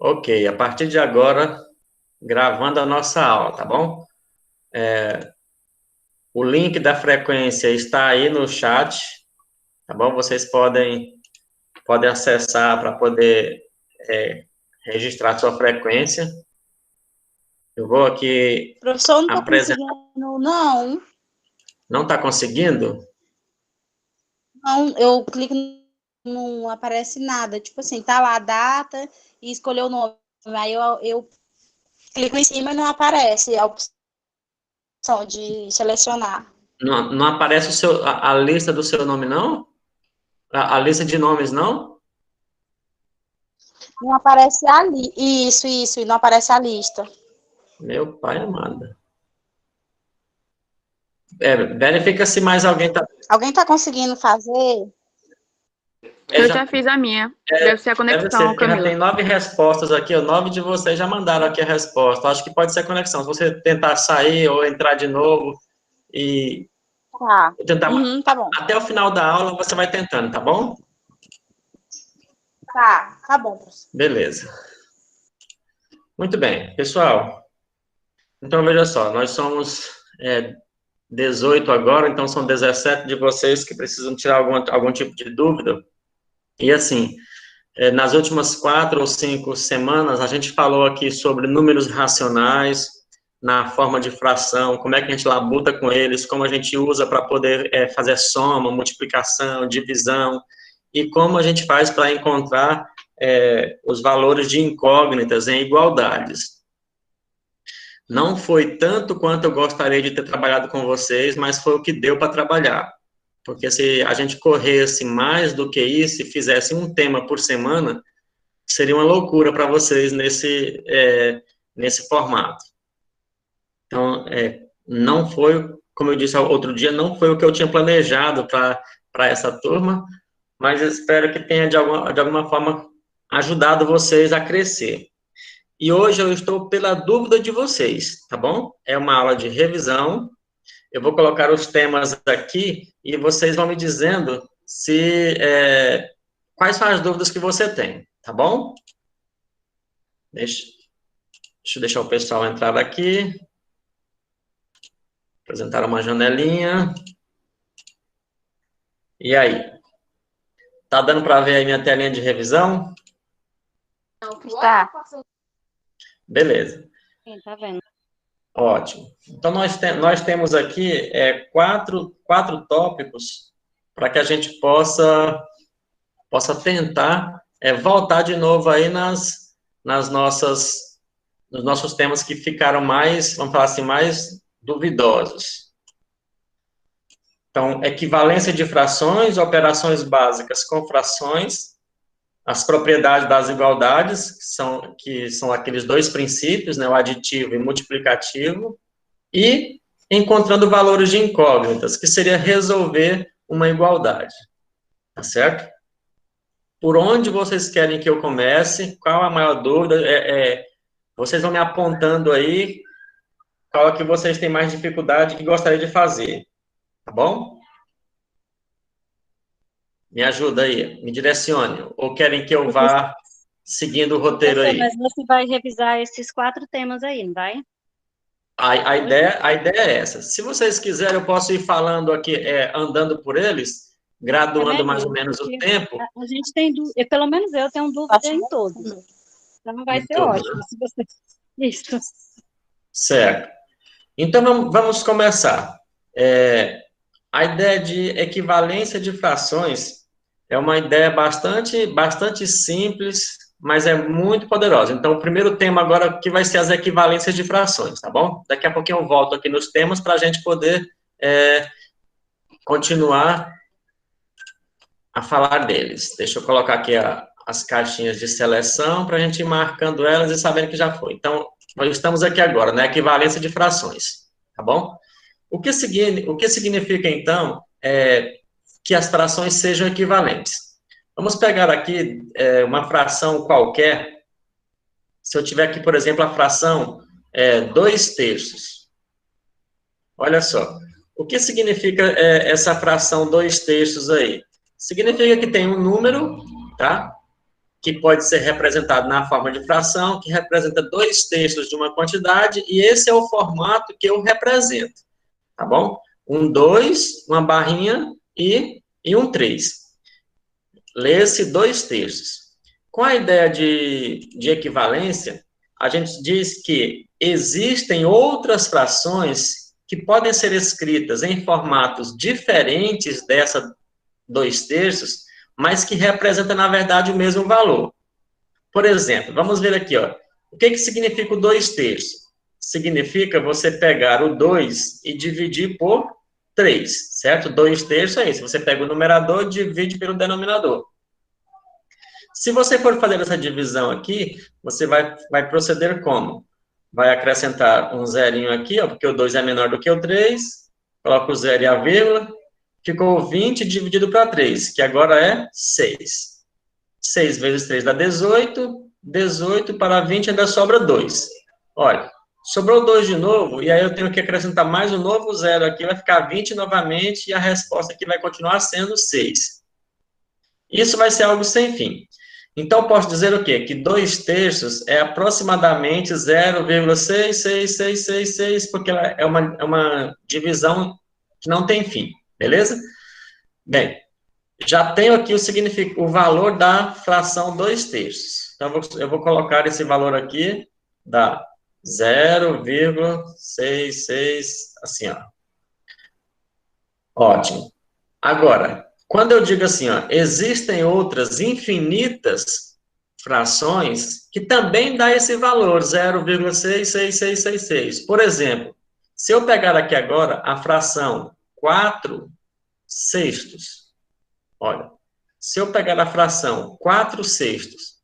Ok, a partir de agora, gravando a nossa aula, tá bom? O link da frequência está aí no chat, tá bom? Vocês podem acessar para poder registrar sua frequência. Eu vou aqui Professor, não estou apresentar. conseguindo, não. Não está conseguindo? Não, eu clico, não aparece nada. Tipo assim, tá lá a data e escolher o nome. Aí eu clico em cima e não aparece a opção de selecionar. Não aparece a lista do seu nome, não? A lista de nomes, não? Não aparece ali. Isso, e não aparece a lista. Meu pai amado. Verifica se mais alguém está. Alguém está conseguindo fazer? Eu já fiz a minha. Deve ser a Deve ser, conexão, porque já tem Camila. 9 respostas aqui, 9 de vocês já mandaram aqui a resposta. Acho que pode ser a conexão. Se você tentar sair ou entrar de novo e Tá. tentar Tá bom. até o final da aula, você vai tentando, tá bom? Tá bom, professor. Beleza. Muito bem, pessoal. Então, veja só, nós somos 18 agora, então são 17 de vocês que precisam tirar algum tipo de dúvida. E assim, nas últimas 4 ou 5 semanas, a gente falou aqui sobre números racionais, na forma de fração, como é que a gente labuta com eles, como a gente usa para poder fazer soma, multiplicação, divisão, e como a gente faz para encontrar os valores de incógnitas em igualdades. Não foi tanto quanto eu gostaria de ter trabalhado com vocês, mas foi o que deu para trabalhar. Porque se a gente corresse mais do que isso e fizesse um tema por semana, seria uma loucura para vocês nesse formato. Então, não foi, como eu disse outro dia, não foi o que eu tinha planejado para essa turma, mas eu espero que tenha, de alguma forma, ajudado vocês a crescer. E hoje eu estou pela dúvida de vocês, tá bom? É uma aula de revisão. Eu vou colocar os temas aqui e vocês vão me dizendo quais são as dúvidas que você tem, tá bom? Deixa eu deixar o pessoal entrar aqui. Apresentar uma janelinha. E aí? Tá dando para ver aí minha telinha de revisão? Tá. Beleza. Sim, tá vendo. Ótimo. Então, nós temos aqui quatro tópicos para que a gente possa tentar voltar de novo aí nos nossos temas que ficaram mais, vamos falar assim, mais duvidosos. Então, equivalência de frações, operações básicas com frações, as propriedades das igualdades, que são aqueles dois princípios, né, o aditivo e multiplicativo, e encontrando valores de incógnitas, que seria resolver uma igualdade, tá certo? Por onde vocês querem que eu comece? Qual a maior dúvida? Vocês vão me apontando aí qual é que vocês têm mais dificuldade e que gostaria de fazer, tá bom? Me ajuda aí, me direcione. Ou querem que eu vá seguindo o roteiro aí? Mas você vai revisar esses 4 temas aí, não vai? A ideia é essa. Se vocês quiserem, eu posso ir falando aqui, andando por eles, graduando mais ou menos o tempo. A gente tem dúvida, pelo menos eu tenho dúvida em todos. Então vai ser ótimo se você... Isso. Certo. Então, vamos começar. A ideia de equivalência de frações é uma ideia bastante simples, mas é muito poderosa. Então, o primeiro tema agora que vai ser as equivalências de frações, tá bom? Daqui a pouquinho eu volto aqui nos temas para a gente poder continuar a falar deles. Deixa eu colocar aqui as caixinhas de seleção para a gente ir marcando elas e sabendo que já foi. Então, nós estamos aqui agora na equivalência de frações, tá bom? O que significa, então, que as frações sejam equivalentes? Vamos pegar aqui uma fração qualquer. Se eu tiver aqui, por exemplo, a fração 2/3. Olha só. O que significa essa fração 2/3 aí? Significa que tem um número, tá? que pode ser representado na forma de fração, que representa 2/3 de uma quantidade, e esse é o formato que eu represento, tá bom? Um 2, uma barrinha e um 3. Lê-se 2/3. Com a ideia de equivalência, a gente diz que existem outras frações que podem ser escritas em formatos diferentes dessa 2/3, mas que representam, na verdade, o mesmo valor. Por exemplo, vamos ver aqui, ó. O que significa o 2/3? Significa você pegar o 2 e dividir por 3, certo? 2/3 é isso. Você pega o numerador e divide pelo denominador. Se você for fazer essa divisão aqui, você vai proceder como? Vai acrescentar um zerinho aqui, ó, porque o 2 é menor do que o 3, coloca o 0 e a vírgula, ficou 20 dividido para 3, que agora é 6. 6 vezes 3 dá 18, 18 para 20 ainda sobra 2. Olha, sobrou 2 de novo, e aí eu tenho que acrescentar mais um novo zero aqui, vai ficar 20 novamente, e a resposta aqui vai continuar sendo 6. Isso vai ser algo sem fim. Então, posso dizer o quê? Que 2/3 é aproximadamente 0,66666, porque ela é uma divisão que não tem fim, beleza? Bem, já tenho aqui o valor da fração 2/3. Então, eu vou colocar esse valor aqui, dá 0,66, assim, ó. Ótimo. Agora, quando eu digo assim, ó, existem outras infinitas frações que também dá esse valor, 0,66666. Por exemplo, se eu pegar aqui agora a fração 4/6, olha, se eu pegar a fração 4/6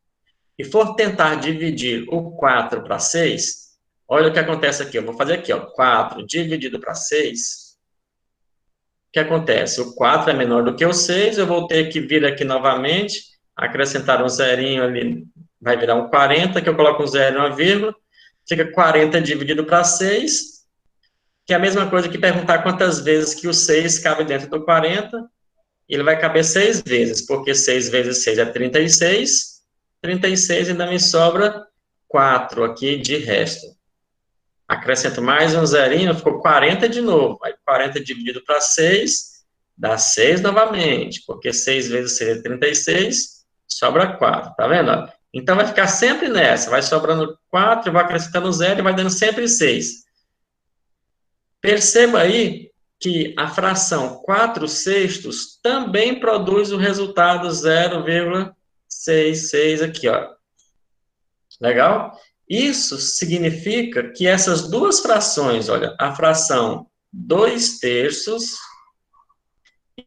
e for tentar dividir o 4 para 6, olha o que acontece aqui, eu vou fazer aqui, ó, 4 dividido para 6, o que acontece? O 4 é menor do que o 6, eu vou ter que vir aqui novamente, acrescentar um zerinho ali, vai virar um 40, que eu coloco um zero e uma vírgula, fica 40 dividido para 6, que é a mesma coisa que perguntar quantas vezes que o 6 cabe dentro do 40, ele vai caber 6 vezes, porque 6 vezes 6 é 36, 36 ainda me sobra 4 aqui de resto. Acrescento mais um zerinho, ficou 40 de novo. Aí 40 dividido para 6, dá 6 novamente, porque 6 vezes 6 é 36, sobra 4, tá vendo? Então vai ficar sempre nessa, vai sobrando 4, vai acrescentando 0 e vai dando sempre 6. Perceba aí que a fração 4/6 também produz o resultado 0,66 aqui, ó. Legal? Isso significa que essas duas frações, olha, a fração 2/3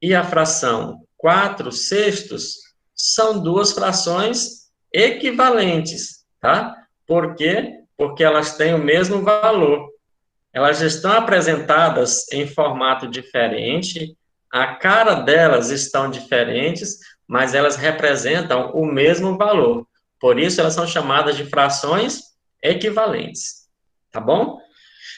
e a fração 4/6 são duas frações equivalentes, tá? Por quê? Porque elas têm o mesmo valor. Elas estão apresentadas em formato diferente, a cara delas estão diferentes, mas elas representam o mesmo valor. Por isso, elas são chamadas de frações equivalentes, tá bom?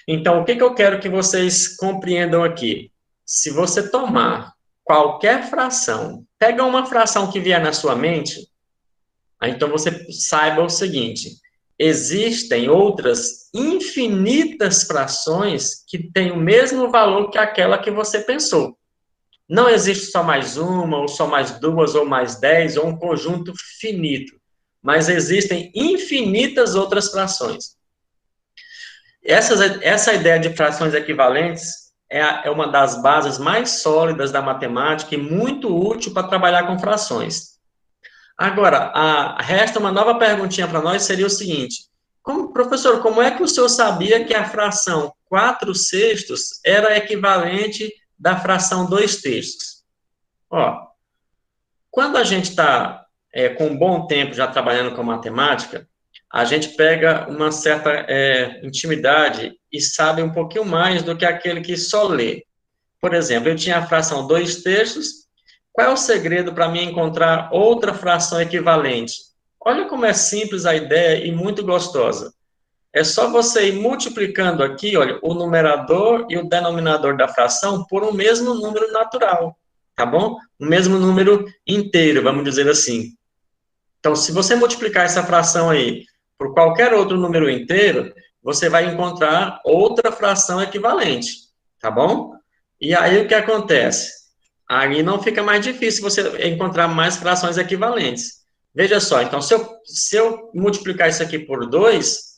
Então, o que eu quero que vocês compreendam aqui? Se você tomar qualquer fração, pega uma fração que vier na sua mente, então você saiba o seguinte: existem outras infinitas frações que têm o mesmo valor que aquela que você pensou. Não existe só mais uma, ou só mais duas, ou mais 10, ou um conjunto finito. Mas existem infinitas outras frações. Essa ideia de frações equivalentes é uma das bases mais sólidas da matemática e muito útil para trabalhar com frações. Agora, resta uma nova perguntinha para nós, seria o seguinte: professor, como é que o senhor sabia que a fração 4/6 era equivalente da fração 2/3? Ó, quando a gente está com um bom tempo já trabalhando com matemática, a gente pega uma certa intimidade e sabe um pouquinho mais do que aquele que só lê. Por exemplo, eu tinha a fração 2/3, qual é o segredo para mim encontrar outra fração equivalente? Olha como é simples a ideia e muito gostosa. É só você ir multiplicando aqui, olha, o numerador e o denominador da fração por um mesmo número natural, tá bom? O mesmo número inteiro, vamos dizer assim. Então, se você multiplicar essa fração aí por qualquer outro número inteiro, você vai encontrar outra fração equivalente, tá bom? E aí, o que acontece? Aí não fica mais difícil você encontrar mais frações equivalentes. Veja só, então, se eu multiplicar isso aqui por 2,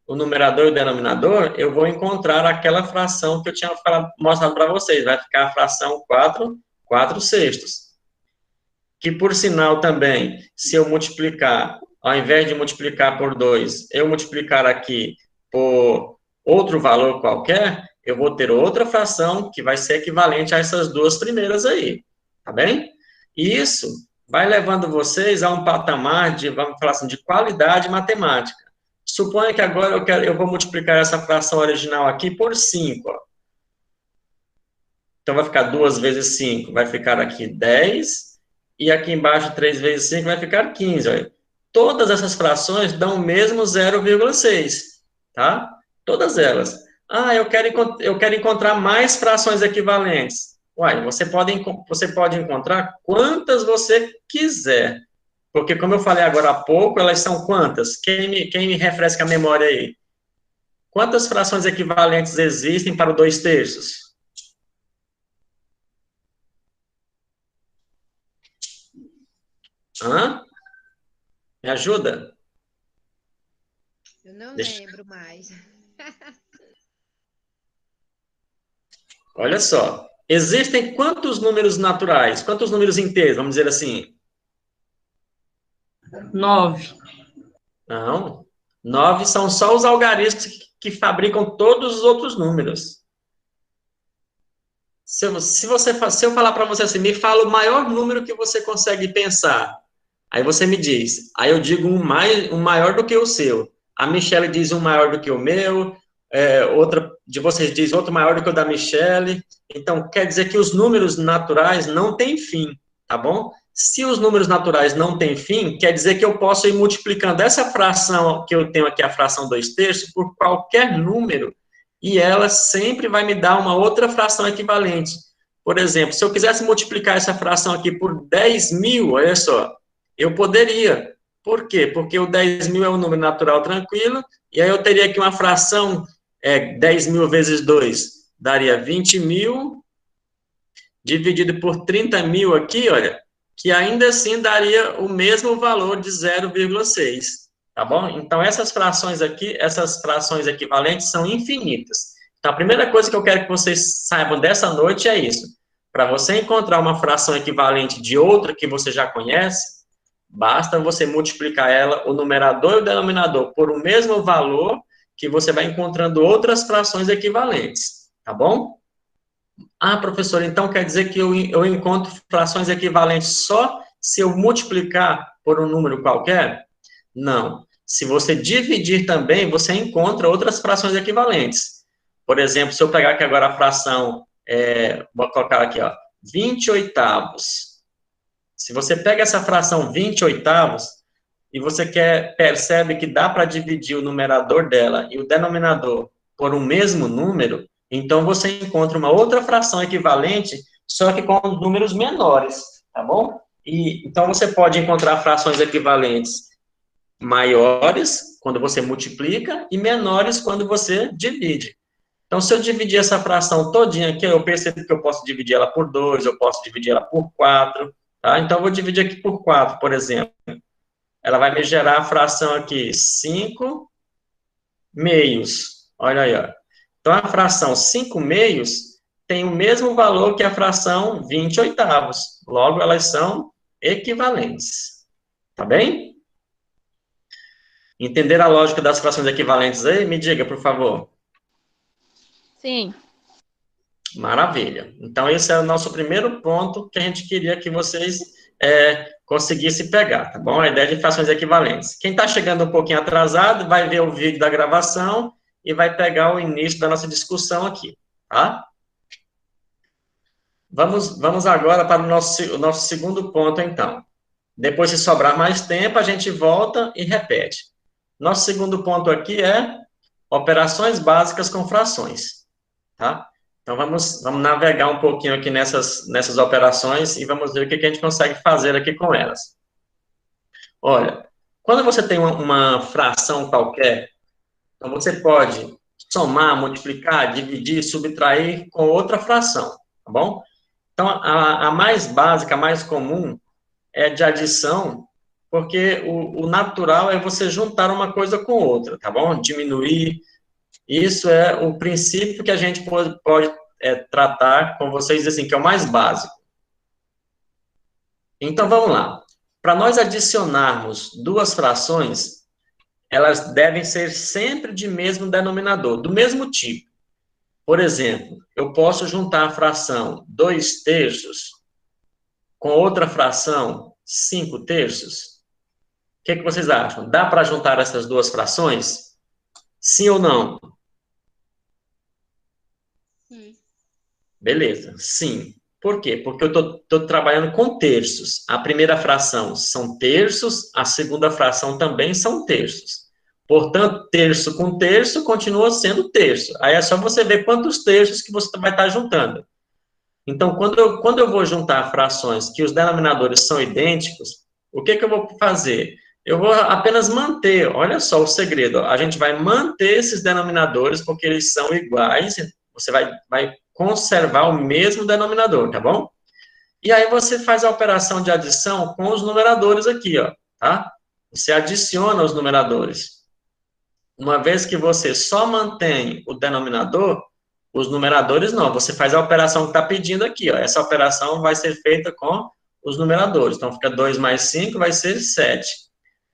o numerador e o denominador, eu vou encontrar aquela fração que eu tinha mostrado para vocês. Vai ficar a fração 4 sextos. Que, por sinal, também, se eu multiplicar, ao invés de multiplicar por 2, eu multiplicar aqui por outro valor qualquer, eu vou ter outra fração que vai ser equivalente a essas duas primeiras aí, tá bem? E isso vai levando vocês a um patamar de, vamos falar assim, de qualidade matemática. Suponha que agora eu vou multiplicar essa fração original aqui por 5, ó. Então, vai ficar 2 vezes 5, vai ficar aqui 10, e aqui embaixo 3 vezes 5 vai ficar 15, olha. Todas essas frações dão o mesmo 0,6, tá? Todas elas. Ah, eu quero encontrar mais frações equivalentes. Uai, você pode encontrar quantas você quiser. Porque, como eu falei agora há pouco, elas são quantas? Quem me refresca a memória aí? Quantas frações equivalentes existem para o 2/3? Hã? Me ajuda? Eu não lembro mais. Olha só. Existem quantos números naturais? Quantos números inteiros, vamos dizer assim? 9. Não. 9 são só os algarismos que fabricam todos os outros números. Se eu falar para você assim, me fala o maior número que você consegue pensar. Aí você me diz. Aí eu digo um maior do que o seu. A Michelle diz um maior do que o meu. Outra de vocês diz outro maior do que o da Michelle. Então, quer dizer que os números naturais não têm fim, tá bom? Se os números naturais não têm fim, quer dizer que eu posso ir multiplicando essa fração que eu tenho aqui, a fração 2/3, por qualquer número, e ela sempre vai me dar uma outra fração equivalente. Por exemplo, se eu quisesse multiplicar essa fração aqui por 10.000, olha só, eu poderia. Por quê? Porque o 10.000 é um número natural tranquilo, e aí eu teria aqui uma fração, 10.000 vezes 2, daria 20.000, dividido por 30.000 aqui, olha, que ainda assim daria o mesmo valor de 0,6, tá bom? Então, essas frações aqui, essas frações equivalentes são infinitas. Então, a primeira coisa que eu quero que vocês saibam dessa noite é isso. Para você encontrar uma fração equivalente de outra que você já conhece, basta você multiplicar ela, o numerador e o denominador, por o mesmo valor, que você vai encontrando outras frações equivalentes, tá bom? Ah, professor, então quer dizer que eu encontro frações equivalentes só se eu multiplicar por um número qualquer? Não. Se você dividir também, você encontra outras frações equivalentes. Por exemplo, se eu pegar aqui agora a fração, vou colocar aqui, ó, 20/8. Se você pega essa fração 20/8 e você percebe que dá para dividir o numerador dela e o denominador por um mesmo número, então você encontra uma outra fração equivalente, só que com números menores, tá bom? Então você pode encontrar frações equivalentes maiores quando você multiplica e menores quando você divide. Então, se eu dividir essa fração todinha aqui, eu percebo que eu posso dividir ela por 2, eu posso dividir ela por 4, tá? Então, eu vou dividir aqui por 4, por exemplo. Ela vai me gerar a fração aqui, 5 meios. Olha aí, ó. Então, a fração 5 meios tem o mesmo valor que a fração 20/8. Logo, elas são equivalentes. Tá bem? Entender a lógica das frações equivalentes aí? Me diga, por favor. Sim. Maravilha. Então, esse é o nosso primeiro ponto que a gente queria que vocês conseguissem pegar, tá bom? A ideia de frações equivalentes. Quem está chegando um pouquinho atrasado, vai ver o vídeo da gravação e vai pegar o início da nossa discussão aqui, tá? Vamos agora para o nosso segundo ponto, então. Depois, se sobrar mais tempo, a gente volta e repete. Nosso segundo ponto aqui é operações básicas com frações, tá? Então, vamos navegar um pouquinho aqui nessas operações e vamos ver o que a gente consegue fazer aqui com elas. Olha, quando você tem uma fração qualquer, então você pode somar, multiplicar, dividir, subtrair com outra fração, tá bom? Então, a mais básica, a mais comum, é de adição, porque o natural é você juntar uma coisa com outra, tá bom? Diminuir. Isso é o princípio que a gente pode tratar com vocês, assim, que é o mais básico. Então, vamos lá. Para nós adicionarmos duas frações, elas devem ser sempre de mesmo denominador, do mesmo tipo. Por exemplo, eu posso juntar a fração 2/3 com outra fração 5/3. O que vocês acham? Dá para juntar essas duas frações? Sim ou não? Sim. Beleza, sim. Por quê? Porque eu estou trabalhando com terços. A primeira fração são terços, a segunda fração também são terços. Portanto, terço com terço continua sendo terço. Aí é só você ver quantos terços que você vai estar juntando. Então, quando eu vou juntar frações que os denominadores são idênticos, o que eu vou fazer? Eu vou apenas manter, olha só o segredo, a gente vai manter esses denominadores porque eles são iguais, você vai conservar o mesmo denominador, tá bom? E aí você faz a operação de adição com os numeradores aqui, ó, tá? Você adiciona os numeradores. Uma vez que você só mantém o denominador, os numeradores não, você faz a operação que está pedindo aqui, ó. Essa operação vai ser feita com os numeradores. Então, fica 2 mais 5 vai ser 7.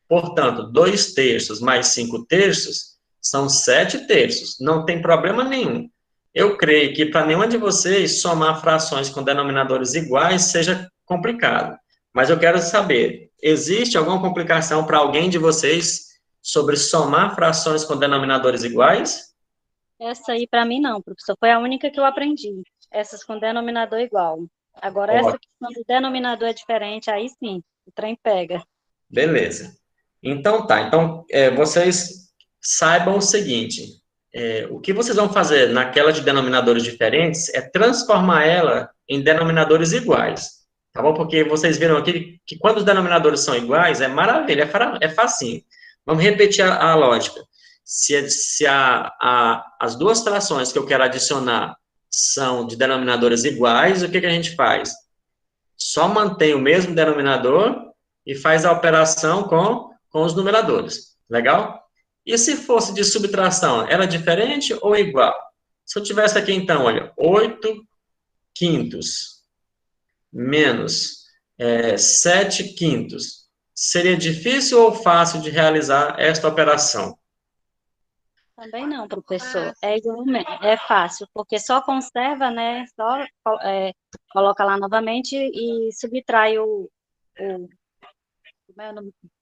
Portanto, 2/3 mais 5/3 são 7/3. Não tem problema nenhum. Eu creio que para nenhuma de vocês somar frações com denominadores iguais seja complicado. Mas eu quero saber, existe alguma complicação para alguém de vocês sobre somar frações com denominadores iguais? Essa aí, para mim, não, professor. Foi a única que eu aprendi. Essas com denominador igual. Agora, essa questão do denominador é diferente, aí sim, o trem pega. Beleza. Então, tá. Então, vocês saibam o seguinte, o que vocês vão fazer naquela de denominadores diferentes é transformar ela em denominadores iguais, tá bom? Porque vocês viram aqui que quando os denominadores são iguais, é maravilha, é facinho. Vamos repetir a lógica. Se as duas frações que eu quero adicionar são de denominadores iguais, o que a gente faz? Só mantém o mesmo denominador e faz a operação com os numeradores. Legal? E se fosse de subtração, era diferente ou igual? Se eu tivesse aqui, então, olha, 8/5 menos 7/5, seria difícil ou fácil de realizar esta operação? Também não, professor. É igualmente, é fácil, porque só conserva, né? Só coloca lá novamente e subtrai o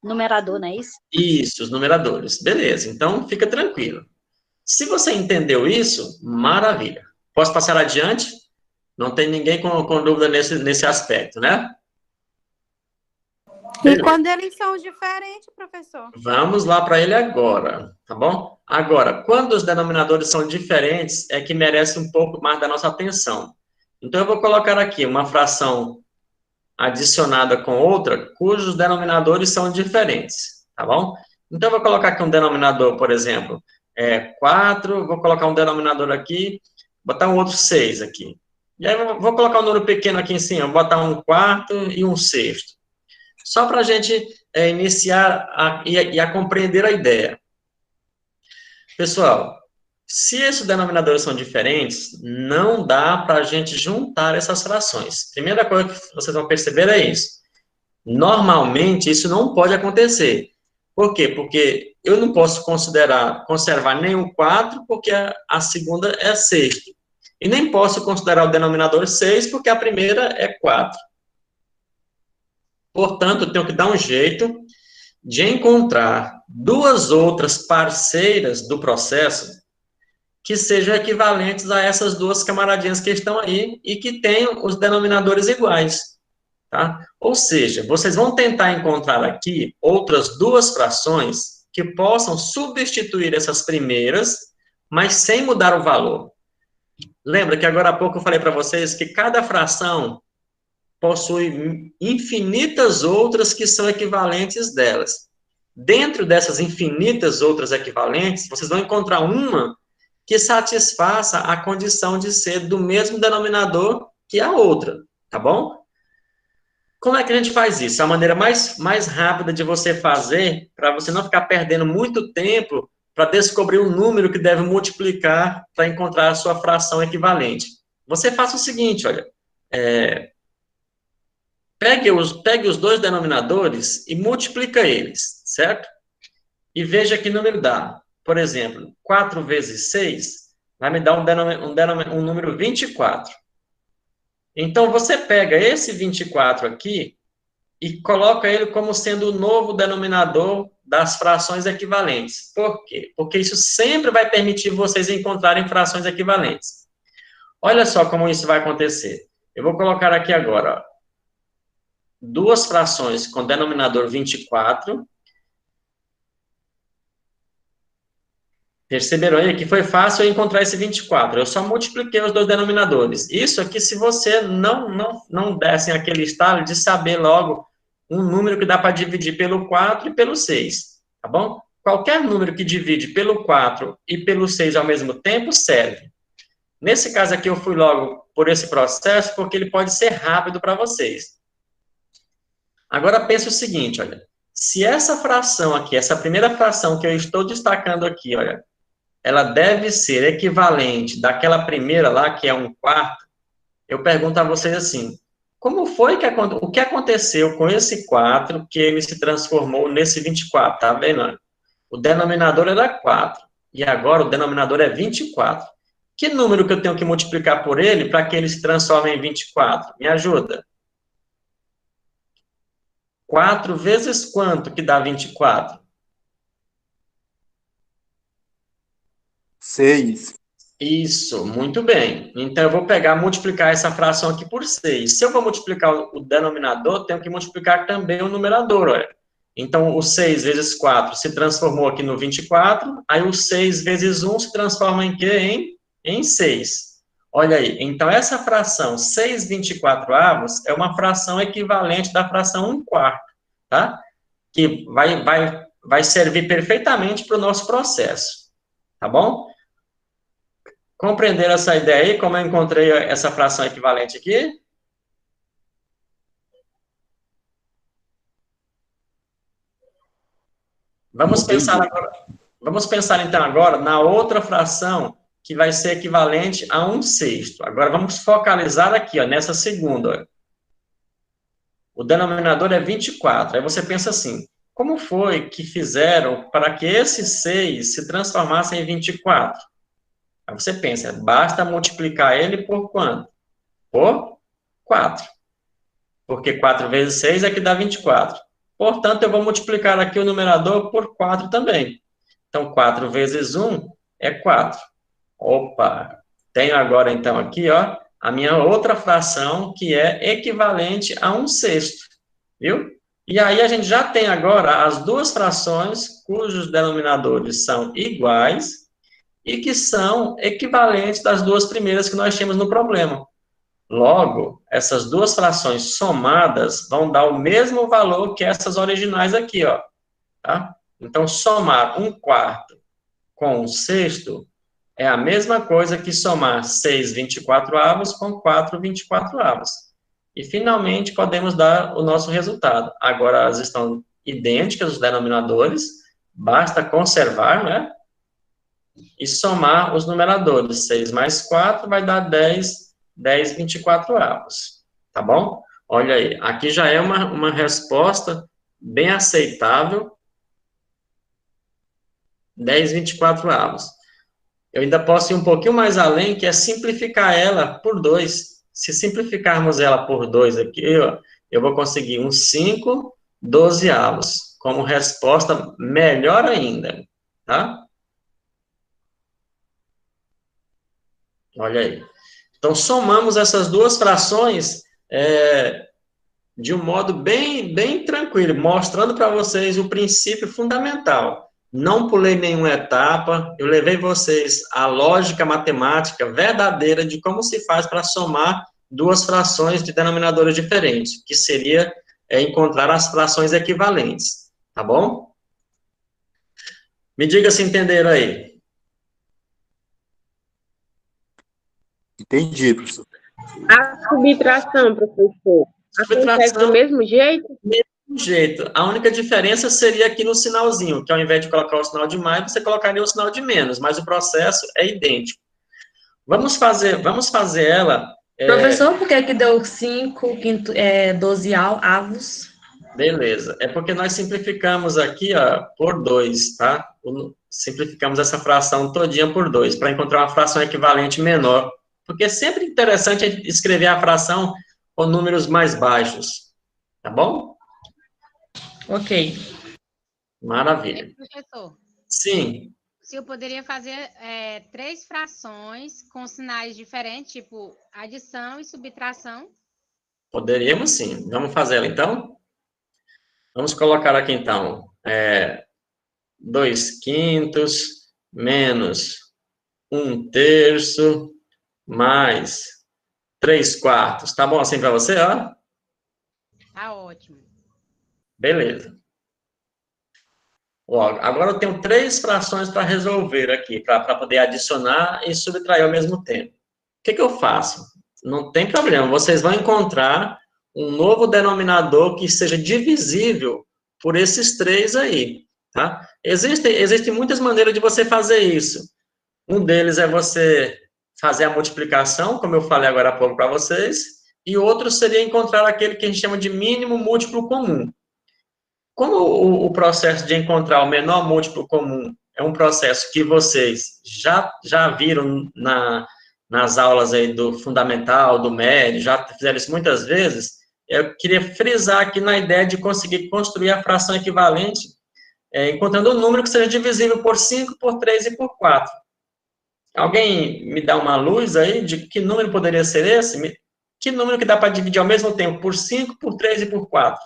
numerador, não é isso? Isso, os numeradores. Beleza, então fica tranquilo. Se você entendeu isso, maravilha. Posso passar adiante? Não tem ninguém com dúvida nesse aspecto, né? E quando eles são diferentes, professor? Vamos lá para ele agora, tá bom? Agora, quando os denominadores são diferentes, é que merece um pouco mais da nossa atenção. Então, eu vou colocar aqui uma fração adicionada com outra, cujos denominadores são diferentes, tá bom? Então, eu vou colocar aqui um denominador, por exemplo, 4, vou colocar um denominador aqui, botar um outro 6 aqui. E aí, eu vou colocar um número pequeno aqui em cima, vou botar 1/4 e 1/6. Só para a gente iniciar a compreender a ideia. Pessoal, se esses denominadores são diferentes, não dá para a gente juntar essas frações. Primeira coisa que vocês vão perceber é isso. Normalmente, isso não pode acontecer. Por quê? Porque eu não posso conservar nem o 4, porque a segunda é sexto. E nem posso considerar o denominador 6, porque a primeira é 4. Portanto, eu tenho que dar um jeito de encontrar duas outras parceiras do processo que sejam equivalentes a essas duas camaradinhas que estão aí e que tenham os denominadores iguais, tá? Ou seja, vocês vão tentar encontrar aqui outras duas frações que possam substituir essas primeiras, mas sem mudar o valor. Lembra que agora há pouco eu falei para vocês que cada fração possui infinitas outras que são equivalentes delas. Dentro dessas infinitas outras equivalentes, vocês vão encontrar uma que satisfaça a condição de ser do mesmo denominador que a outra, tá bom? Como é que a gente faz isso? A maneira mais rápida de você fazer, para você não ficar perdendo muito tempo para descobrir um número que deve multiplicar para encontrar a sua fração equivalente. Você faça o seguinte, olha, pegue os dois denominadores e multiplica eles, certo? E veja que número dá. Por exemplo, 4 vezes 6 vai me dar um número 24. Então, você pega esse 24 aqui e coloca ele como sendo o novo denominador das frações equivalentes. Por quê? Porque isso sempre vai permitir vocês encontrarem frações equivalentes. Olha só como isso vai acontecer. Eu vou colocar aqui agora, ó, duas frações com denominador 24. Perceberam aí que foi fácil eu encontrar esse 24. Eu só multipliquei os dois denominadores. Isso aqui, se você não dessem aquele estalo de saber logo um número que dá para dividir pelo 4 e pelo 6, tá bom? Qualquer número que divide pelo 4 e pelo 6 ao mesmo tempo serve. Nesse caso aqui, eu fui logo por esse processo, porque ele pode ser rápido para vocês. Agora, pense o seguinte, olha. Se essa fração aqui, essa primeira fração que eu estou destacando aqui, olha, ela deve ser equivalente daquela primeira lá, que é 1/4, eu pergunto a vocês assim, como foi o que aconteceu com esse 4 que ele se transformou nesse 24, tá vendo? O denominador era 4, e agora o denominador é 24. Que número que eu tenho que multiplicar por ele para que ele se transforme em 24? Me ajuda. 4 vezes quanto que dá 24? 6. Isso, muito bem. Então, eu vou multiplicar essa fração aqui por 6. Se eu vou multiplicar o denominador, tenho que multiplicar também o numerador, olha. Então, o 6 vezes 4 se transformou aqui no 24, aí o 6 vezes 1 se transforma em quê? Em 6. Olha aí, então essa fração 6/24 é uma fração equivalente da fração 1/4, tá? Que vai servir perfeitamente para o nosso processo, tá bom? Compreenderam essa ideia aí, como eu encontrei essa fração equivalente aqui? Vamos pensar então agora na outra fração que vai ser equivalente a 1/6. Agora vamos focalizar aqui, ó, nessa segunda. Ó. O denominador é 24. Aí você pensa assim, como foi que fizeram para que esse 6 se transformasse em 24? Aí você pensa, basta multiplicar ele por quanto? Por 4. Porque 4 vezes 6 é que dá 24. Portanto, eu vou multiplicar aqui o numerador por 4 também. Então, 4 vezes 1 é 4. Opa! Tenho agora, então, aqui, ó, a minha outra fração, que é equivalente a 1/6. Viu? E aí, a gente já tem agora as duas frações cujos denominadores são iguais e que são equivalentes das duas primeiras que nós tínhamos no problema. Logo, essas duas frações somadas vão dar o mesmo valor que essas originais aqui, ó. Tá? Então, somar 1/4 com 1/6 é a mesma coisa que somar 6/24 com 4/24. E, finalmente, podemos dar o nosso resultado. Agora, elas estão idênticas, os denominadores, basta conservar, né? E somar os numeradores. 6 mais 4 vai dar 10/24. Tá bom? Olha aí, aqui já é uma resposta bem aceitável. 10/24. Eu ainda posso ir um pouquinho mais além, que é simplificar ela por 2. Se simplificarmos ela por 2 aqui, ó, eu vou conseguir um 5/12. Como resposta melhor ainda, tá? Olha aí. Então, somamos essas duas frações de um modo bem tranquilo, mostrando para vocês o princípio fundamental. Não pulei nenhuma etapa, eu levei vocês à lógica matemática verdadeira de como se faz para somar duas frações de denominadores diferentes, que seria encontrar as frações equivalentes, tá bom? Me diga se entenderam aí. Entendi, professor. A subtração, professor, acontece do mesmo jeito? Do jeito. A única diferença seria aqui no sinalzinho, que ao invés de colocar o sinal de mais, você colocaria o sinal de menos, mas o processo é idêntico. Vamos fazer ela... Professor, por que deu 12 avos? Beleza. É porque nós simplificamos aqui, ó, por 2, tá? Simplificamos essa fração todinha por 2, para encontrar uma fração equivalente menor. Porque é sempre interessante escrever a fração com números mais baixos. Tá bom? Ok. Maravilha. Professor, Sim. se eu poderia fazer 3 frações com sinais diferentes, tipo adição e subtração? Poderíamos sim. Vamos fazer ela, então? Vamos colocar aqui, então, 2/5 menos 1/3 mais 3/4. Tá bom assim para você, ó? Tá ótimo. Beleza. Ó, agora eu tenho 3 frações para resolver aqui, para poder adicionar e subtrair ao mesmo tempo. O que eu faço? Não tem problema, vocês vão encontrar um novo denominador que seja divisível por esses 3 aí, tá? Existem muitas maneiras de você fazer isso. Um deles é você fazer a multiplicação, como eu falei agora há pouco para vocês, e outro seria encontrar aquele que a gente chama de mínimo múltiplo comum. Como o processo de encontrar o menor múltiplo comum é um processo que vocês já viram nas aulas aí do fundamental, do médio, já fizeram isso muitas vezes, eu queria frisar aqui na ideia de conseguir construir a fração equivalente, encontrando um número que seja divisível por 5, por 3 e por 4. Alguém me dá uma luz aí de que número poderia ser esse? Que número que dá para dividir ao mesmo tempo por 5, por 3 e por 4?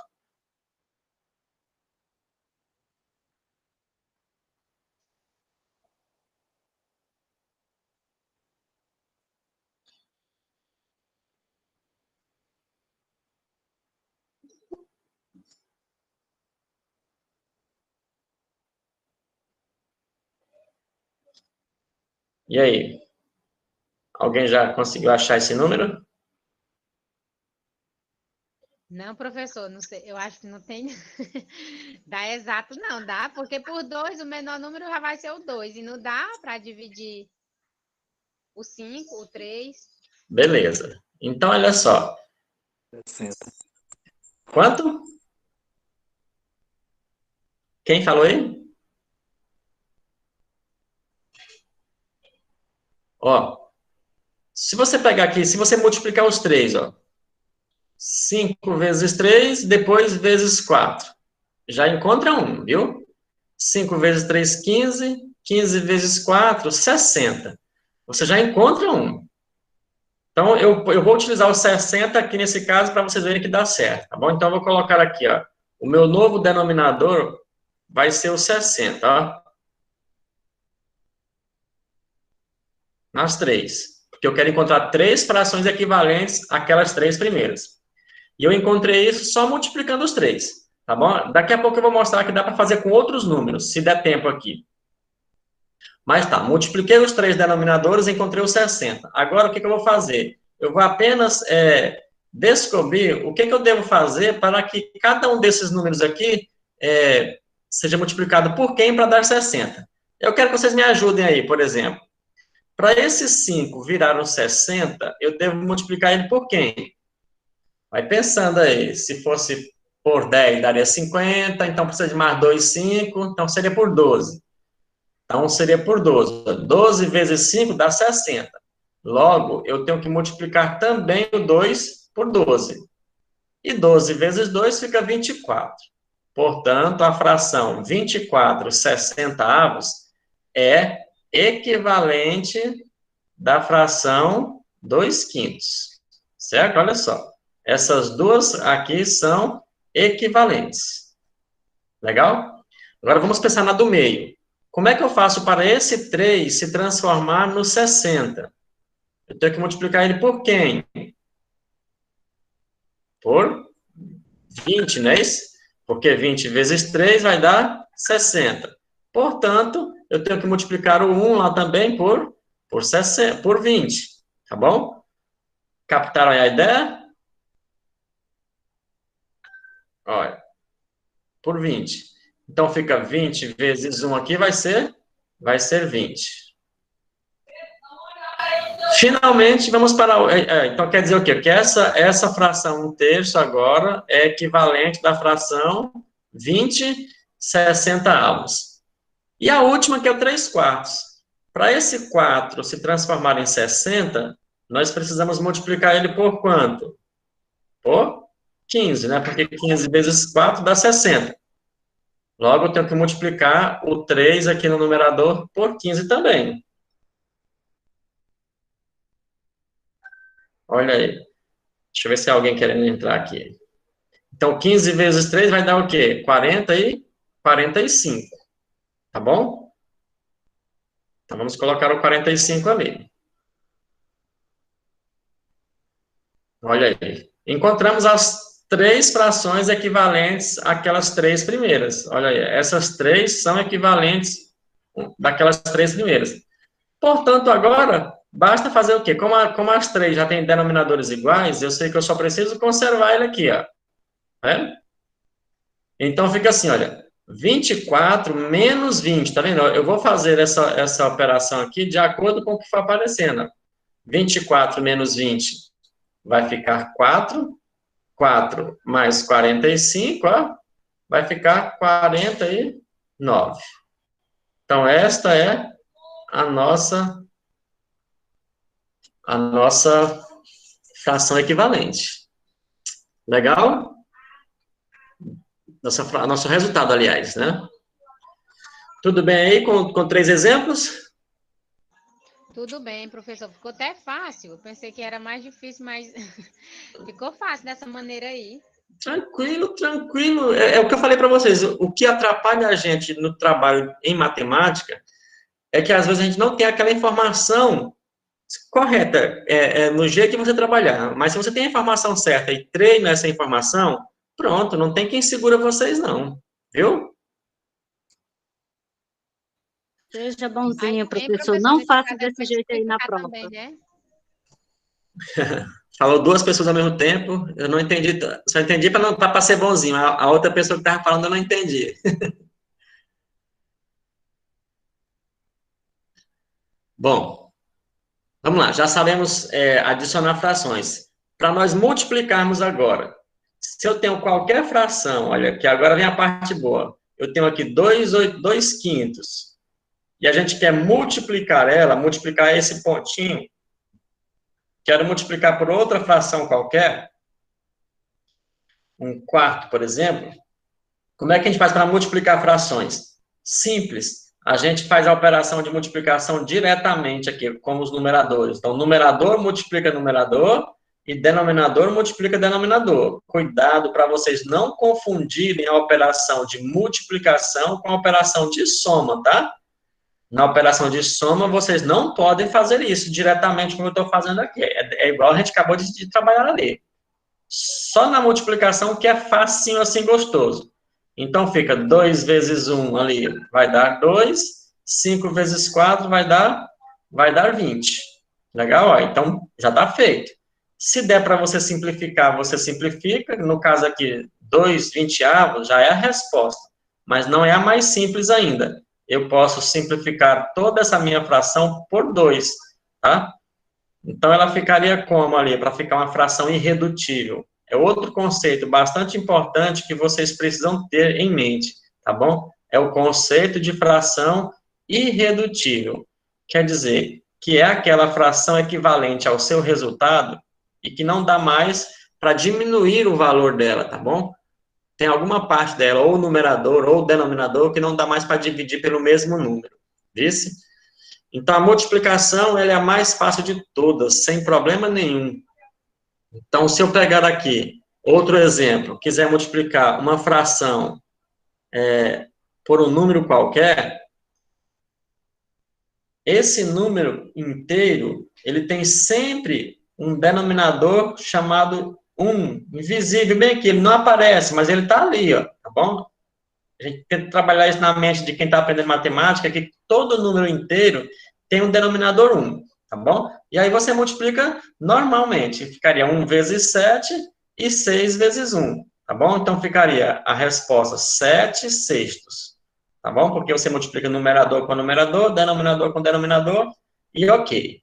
E aí? Alguém já conseguiu achar esse número? Não, professor, não sei, eu acho que não tem. Dá exato, não, dá, porque por 2 o menor número já vai ser o 2, e não dá para dividir o 5, o 3. Beleza. Então, olha só. 60. Quanto? Quem falou aí? Ó, se você pegar aqui, se você multiplicar os 3, ó, 5 vezes 3, depois vezes 4, já encontra 1, viu? 5 vezes 3, 15, 15 vezes 4, 60. Você já encontra 1. Então, eu vou utilizar o 60 aqui nesse caso para vocês verem que dá certo, tá bom? Então, eu vou colocar aqui, ó, o meu novo denominador vai ser o 60, ó. Nas 3. Porque eu quero encontrar 3 frações equivalentes àquelas 3 primeiras. E eu encontrei isso só multiplicando os 3, tá bom? Daqui a pouco eu vou mostrar que dá para fazer com outros números, se der tempo aqui. Mas tá, multipliquei os 3 denominadores e encontrei o 60. Agora, o que eu vou fazer? Eu vou apenas descobrir o que eu devo fazer para que cada um desses números aqui seja multiplicado por quem para dar 60. Eu quero que vocês me ajudem aí, por exemplo. Para esses 5 virar um 60, eu devo multiplicar ele por quem? Vai pensando aí, se fosse por 10, daria 50, então precisa de mais 2, 5, então seria por 12. Então, seria por 12. 12 vezes 5 dá 60. Logo, eu tenho que multiplicar também o 2 por 12. E 12 vezes 2 fica 24. Portanto, a fração 24 60avos é equivalente da fração 2/5. Certo? Olha só. Essas duas aqui são equivalentes. Legal? Agora, vamos pensar na do meio. Como é que eu faço para esse 3 se transformar no 60? Eu tenho que multiplicar ele por quem? por 20, não é isso? Porque 20 vezes 3 vai dar 60. Portanto, eu tenho que multiplicar o 1 lá também por 60, por 20, tá bom? Captaram aí a ideia? Olha, por 20. Então, fica 20 vezes 1 aqui, vai ser 20. Finalmente, vamos para... então, quer dizer o quê? Que essa fração 1/3 agora é equivalente da fração 20 60avos. E a última, que é o 3/4. Para esse 4 se transformar em 60, nós precisamos multiplicar ele por quanto? Por 15, né? Porque 15 vezes 4 dá 60. Logo, eu tenho que multiplicar o 3 aqui no numerador por 15 também. Olha aí. Deixa eu ver se há alguém querendo entrar aqui. Então, 15 vezes 3 vai dar o quê? 40 e 45. Tá bom? Então, vamos colocar o 45 ali. Olha aí. Encontramos as 3 frações equivalentes àquelas 3 primeiras. Olha aí. Essas 3 são equivalentes daquelas 3 primeiras. Portanto, agora, basta fazer o quê? Como as 3 já têm denominadores iguais, eu sei que eu só preciso conservar ele aqui, ó. Né? Então, fica assim, olha, 24 menos 20, tá vendo? Eu vou fazer essa operação aqui de acordo com o que for aparecendo. 24 menos 20 vai ficar 4, 4 mais 45, ó, vai ficar 49. Então, esta é a nossa fração equivalente. Legal? Nosso resultado, aliás, né? Tudo bem aí com 3 exemplos? Tudo bem, professor. Ficou até fácil. Eu pensei que era mais difícil, mas ficou fácil dessa maneira aí. Tranquilo, tranquilo. É o que eu falei para vocês. O que atrapalha a gente no trabalho em matemática é que, às vezes, a gente não tem aquela informação correta no jeito que você trabalhar. Mas se você tem a informação certa e treina essa informação, pronto, não tem quem segura vocês, não. Viu? Seja bonzinho, Mas também, professor. professor, Não nesse faça caso é desse para jeito aí na simplificar prova. também, né? Falou 2 pessoas ao mesmo tempo, eu não entendi, só entendi para ser bonzinho, a outra pessoa que estava falando eu não entendi. Bom, vamos lá, já sabemos adicionar frações. Para nós multiplicarmos agora, se eu tenho qualquer fração, olha, que agora vem a parte boa, eu tenho aqui 2 quintos, e a gente quer multiplicar ela, multiplicar esse pontinho, quero multiplicar por outra fração qualquer, 1/4, por exemplo, como é que a gente faz para multiplicar frações? Simples. A gente faz a operação de multiplicação diretamente aqui, com os numeradores. Então, numerador multiplica numerador e denominador multiplica denominador. Cuidado para vocês não confundirem a operação de multiplicação com a operação de soma, tá? Na operação de soma, vocês não podem fazer isso diretamente como eu estou fazendo aqui. É igual a gente acabou de trabalhar ali. Só na multiplicação que é facinho assim, gostoso. Então, fica 2 vezes 1 ali, vai dar 2. 5 vezes 4 vai dar 20. Legal? Ó, então, já está feito. Se der para você simplificar, você simplifica. No caso aqui, 2 20avos já é a resposta. Mas não é a mais simples ainda. Eu posso simplificar toda essa minha fração por 2, tá? Então, ela ficaria como ali, para ficar uma fração irredutível? É outro conceito bastante importante que vocês precisam ter em mente, tá bom? É o conceito de fração irredutível. Quer dizer, que é aquela fração equivalente ao seu resultado e que não dá mais para diminuir o valor dela, tá bom? Tem alguma parte dela, ou numerador ou denominador, que não dá mais para dividir pelo mesmo número. Vice? Então, a multiplicação ela é a mais fácil de todas, sem problema nenhum. Então, se eu pegar aqui outro exemplo, quiser multiplicar uma fração por um número qualquer, esse número inteiro, ele tem sempre um denominador chamado invisível, bem aqui, ele não aparece, mas ele está ali, ó, tá bom? A gente tem que trabalhar isso na mente de quem está aprendendo matemática, que todo número inteiro tem um denominador 1, tá bom? E aí você multiplica normalmente, ficaria 1 vezes 7 e 6 vezes 1, tá bom? Então ficaria a resposta 7 sextos, tá bom? Porque você multiplica numerador com numerador, denominador com denominador, e ok.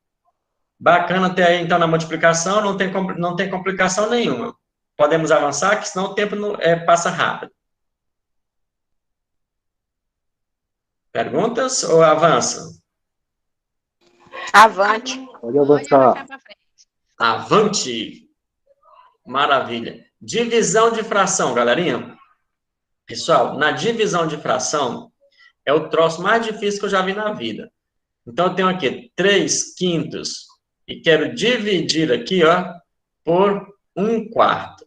Bacana até aí, então, na multiplicação, não tem complicação nenhuma. Podemos avançar, que senão o tempo passa rápido. Perguntas ou avança? Avante. Pode Pode avançar. avançar para frente. Avante! Maravilha. Divisão de fração, galerinha. Pessoal, na divisão de fração, é o troço mais difícil que eu já vi na vida. Então, eu tenho aqui 3 quintos e quero dividir aqui, ó, por 1/4.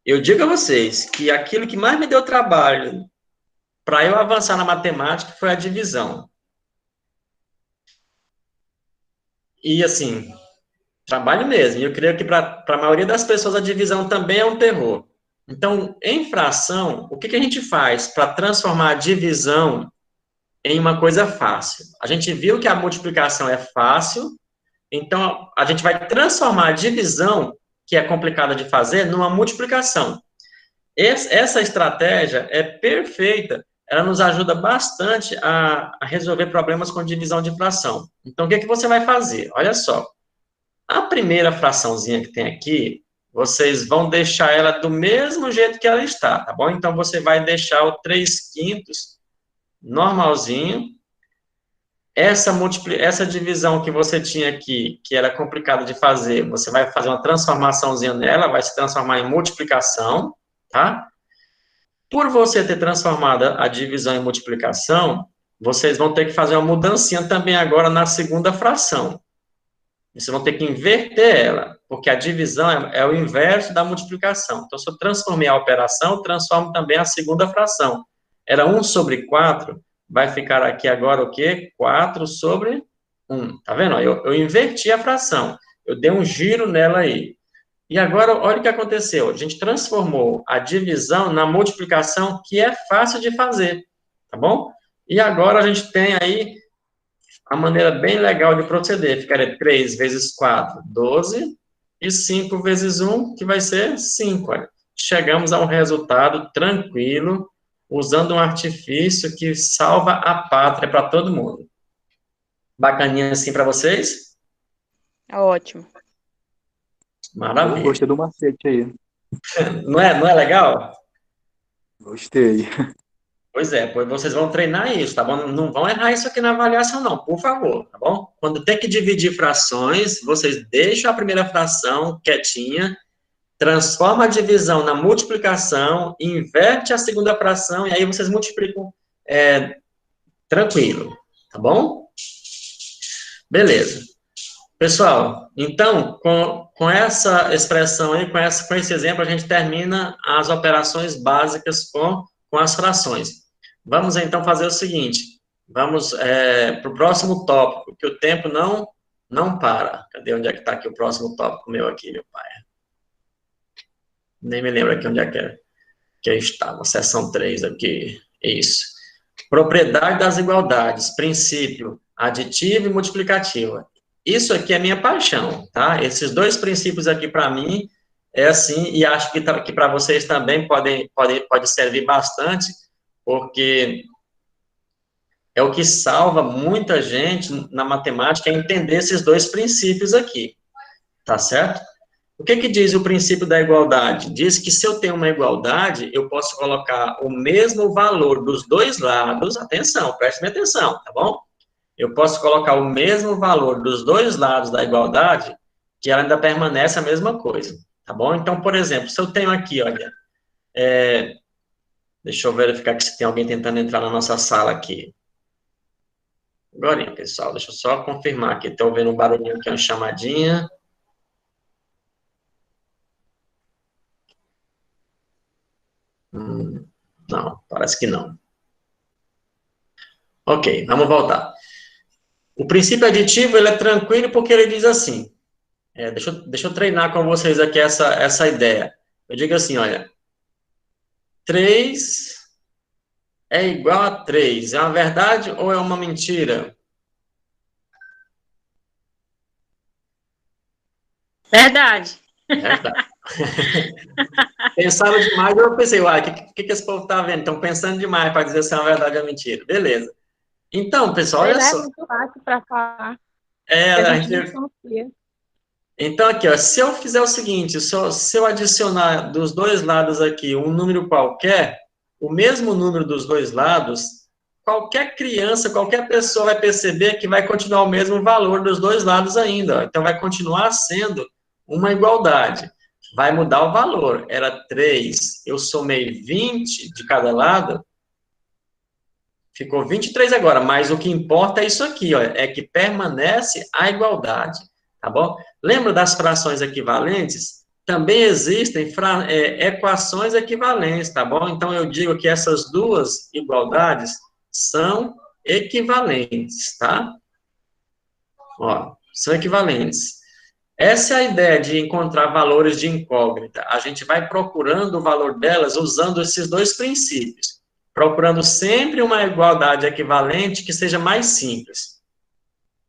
Eu digo a vocês que aquilo que mais me deu trabalho para eu avançar na matemática foi a divisão. E, assim, trabalho mesmo. E eu creio que para a maioria das pessoas a divisão também é um terror. Então, em fração, o que a gente faz para transformar a divisão em uma coisa fácil? A gente viu que a multiplicação é fácil, então a gente vai transformar a divisão, que é complicada de fazer, numa multiplicação. Essa estratégia é perfeita, ela nos ajuda bastante a resolver problemas com divisão de fração. Então, o que você vai fazer? Olha só, a primeira fraçãozinha que tem aqui, vocês vão deixar ela do mesmo jeito que ela está, tá bom? Então, você vai deixar o 3 quintos normalzinho. Essa divisão que você tinha aqui, que era complicada de fazer, você vai fazer uma transformaçãozinha nela, vai se transformar em multiplicação, tá? Por você ter transformado a divisão em multiplicação, vocês vão ter que fazer uma mudancinha também agora na segunda fração. Vocês vão ter que inverter ela, porque a divisão é o inverso da multiplicação. Então, se eu transformei a operação, eu transformo também a segunda fração. Era 1/4, vai ficar aqui agora o quê? 4/1. Tá vendo? Eu inverti a fração. Eu dei um giro nela aí. E agora, olha o que aconteceu. A gente transformou a divisão na multiplicação, que é fácil de fazer, tá bom? E agora a gente tem aí a maneira bem legal de proceder. Ficaria 3 vezes 4, 12, e 5 vezes 1, que vai ser 5. Olha. Chegamos a um resultado tranquilo, usando um artifício que salva a pátria para todo mundo. Bacaninha assim para vocês? Ótimo. Maravilha. Eu gostei do macete aí. Não é legal? Gostei. Pois é, pois vocês vão treinar isso, tá bom? Não vão errar isso aqui na avaliação, não, por favor, tá bom? Quando tem que dividir frações, vocês deixam a primeira fração quietinha, transforma a divisão na multiplicação, inverte a segunda fração, e aí vocês multiplicam tranquilo, tá bom? Beleza. Pessoal, então, com essa expressão aí, com esse exemplo, a gente termina as operações básicas com as frações. Vamos, então, fazer o seguinte, vamos para o próximo tópico, que o tempo não para. Cadê onde é que está aqui o próximo tópico meu aqui, meu pai? Nem me lembro aqui onde é que estava, seção 3 aqui, isso. Propriedade das igualdades, princípio aditivo e multiplicativo. Isso aqui é minha paixão, tá? Esses dois princípios aqui, para mim, é assim, e acho que para vocês também pode servir bastante, porque é o que salva muita gente na matemática, é entender esses dois princípios aqui, tá certo? O que diz o princípio da igualdade? Diz que se eu tenho uma igualdade, eu posso colocar o mesmo valor dos dois lados, atenção, prestem atenção, tá bom? Eu posso colocar o mesmo valor dos dois lados da igualdade, que ela ainda permanece a mesma coisa, tá bom? Então, por exemplo, se eu tenho aqui, olha, deixa eu verificar se tem alguém tentando entrar na nossa sala aqui. Agora, pessoal, deixa eu só confirmar aqui, estou vendo um barulhinho aqui, uma chamadinha. Não, parece que não. Ok, vamos voltar. O princípio aditivo, ele é tranquilo porque ele diz assim, deixa eu treinar com vocês aqui essa ideia. Eu digo assim, olha, 3 é igual a 3. É uma verdade ou é uma mentira? Verdade. Verdade. Pensaram demais, eu pensei, uai, o que esse povo tá vendo? Estão pensando demais para dizer se é uma verdade ou mentira. Beleza. Então, pessoal, olha só. É muito fácil para falar. A gente gente... não confia. Então, aqui, ó, se eu fizer o seguinte, se eu adicionar dos dois lados aqui um número qualquer, o mesmo número dos dois lados, qualquer criança, qualquer pessoa vai perceber que vai continuar o mesmo valor dos dois lados ainda. Ó. Então, vai continuar sendo uma igualdade. Vai mudar o valor. Era 3, eu somei 20 de cada lado, ficou 23 agora, mas o que importa é isso aqui, ó, é que permanece a igualdade, tá bom? Lembra das frações equivalentes? Também existem equações equivalentes, tá bom? Então, eu digo que essas duas igualdades são equivalentes, tá? Ó, são equivalentes. Essa é a ideia de encontrar valores de incógnita. A gente vai procurando o valor delas usando esses dois princípios, procurando sempre uma igualdade equivalente que seja mais simples.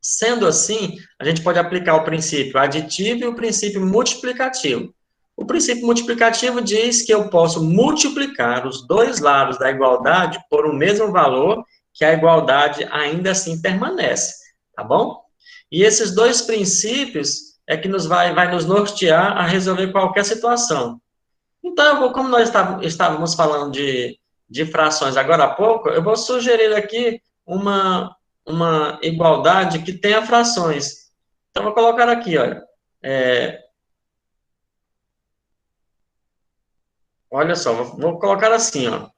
Sendo assim, a gente pode aplicar o princípio aditivo e o princípio multiplicativo. O princípio multiplicativo diz que eu posso multiplicar os dois lados da igualdade por um mesmo valor, que a igualdade ainda assim permanece, tá bom? E esses dois princípios é que vai nos nortear a resolver qualquer situação. Então, como nós estávamos falando de frações agora há pouco, eu vou sugerir aqui uma igualdade que tenha frações. Então, vou colocar aqui, olha. Olha só, vou colocar assim, ó.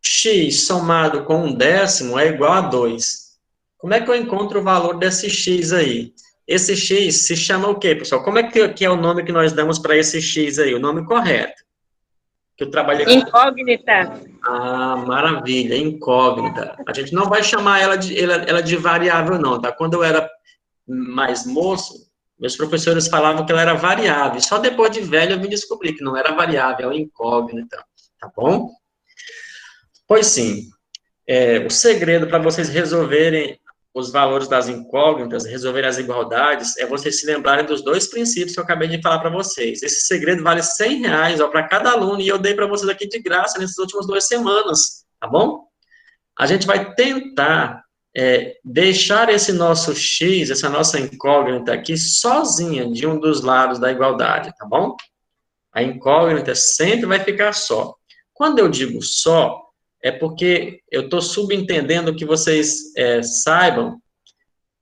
X somado com 1/10 é igual a 2. Como é que eu encontro o valor desse X aí? Esse X se chama o quê, pessoal? Como é que é o nome que nós damos para esse X aí? O nome correto. Que eu trabalhei com... Incógnita. Ah, maravilha, incógnita. A gente não vai chamar ela de variável, não, tá? Quando eu era mais moço, meus professores falavam que ela era variável. Só depois de velho eu vim descobrir que não era variável, é incógnita, tá bom? Pois sim. O segredo para vocês resolverem os valores das incógnitas, resolverem as igualdades, é vocês se lembrarem dos dois princípios que eu acabei de falar para vocês. Esse segredo vale R$100 para cada aluno, e eu dei para vocês aqui de graça nessas últimas 2 semanas, tá bom? A gente vai tentar deixar esse nosso X, essa nossa incógnita aqui, sozinha de um dos lados da igualdade, tá bom? A incógnita sempre vai ficar só. Quando eu digo só, é porque eu estou subentendendo que vocês saibam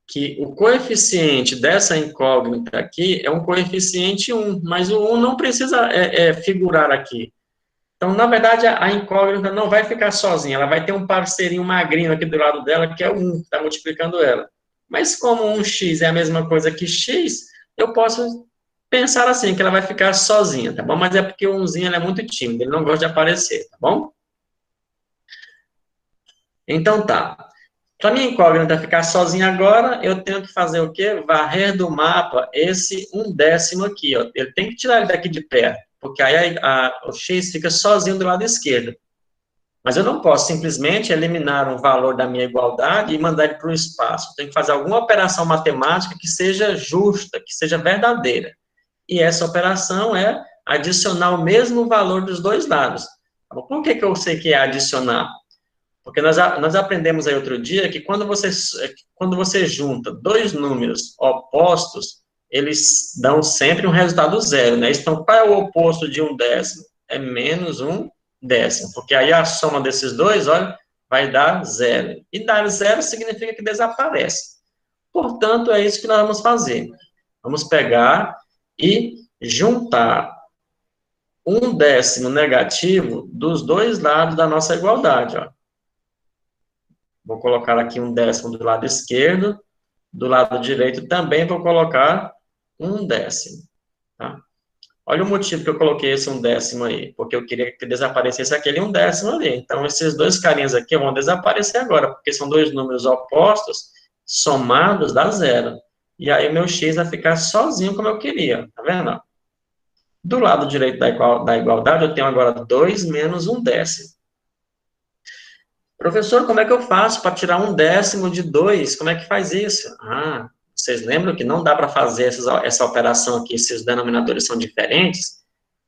que o coeficiente dessa incógnita aqui é um coeficiente 1, mas o 1 não precisa figurar aqui. Então, na verdade, a incógnita não vai ficar sozinha, ela vai ter um parceirinho magrinho aqui do lado dela, que é o 1, que está multiplicando ela. Mas como 1x é a mesma coisa que x, eu posso pensar assim, que ela vai ficar sozinha, tá bom? Mas é porque o 1zinho é muito tímido, ele não gosta de aparecer, tá bom? Então tá. Para minha incógnita ficar sozinha agora, eu tenho que fazer o quê? Varrer do mapa esse 1/10 aqui, ó. Eu tenho que tirar ele daqui de perto, porque aí o x fica sozinho do lado esquerdo. Mas eu não posso simplesmente eliminar um valor da minha igualdade e mandar ele para o espaço. Eu tenho que fazer alguma operação matemática que seja justa, que seja verdadeira. E essa operação é adicionar o mesmo valor dos dois lados. Por que eu sei que é adicionar? Porque nós aprendemos aí outro dia que quando você junta dois números opostos, eles dão sempre um resultado zero, né? Então, qual é o oposto de 1/10? É menos 1/10, porque aí a soma desses dois, olha, vai dar zero. E dar zero significa que desaparece. Portanto, é isso que nós vamos fazer. Vamos pegar e juntar 1/10 negativo dos dois lados da nossa igualdade, ó. Vou colocar aqui 1/10 do lado esquerdo, do lado direito também vou colocar 1/10, tá? Olha o motivo que eu coloquei esse 1/10 aí, porque eu queria que desaparecesse aquele 1/10 ali. Então, esses dois carinhas aqui vão desaparecer agora, porque são dois números opostos, somados dá zero. e aí o meu x vai ficar sozinho como eu queria, tá vendo? Do lado direito da igualdade, eu tenho agora 2 menos 1/10. Professor, como é que eu faço para tirar 1/10 de 2? Como é que faz isso? Ah, vocês lembram que não dá para fazer essa operação aqui se os denominadores são diferentes?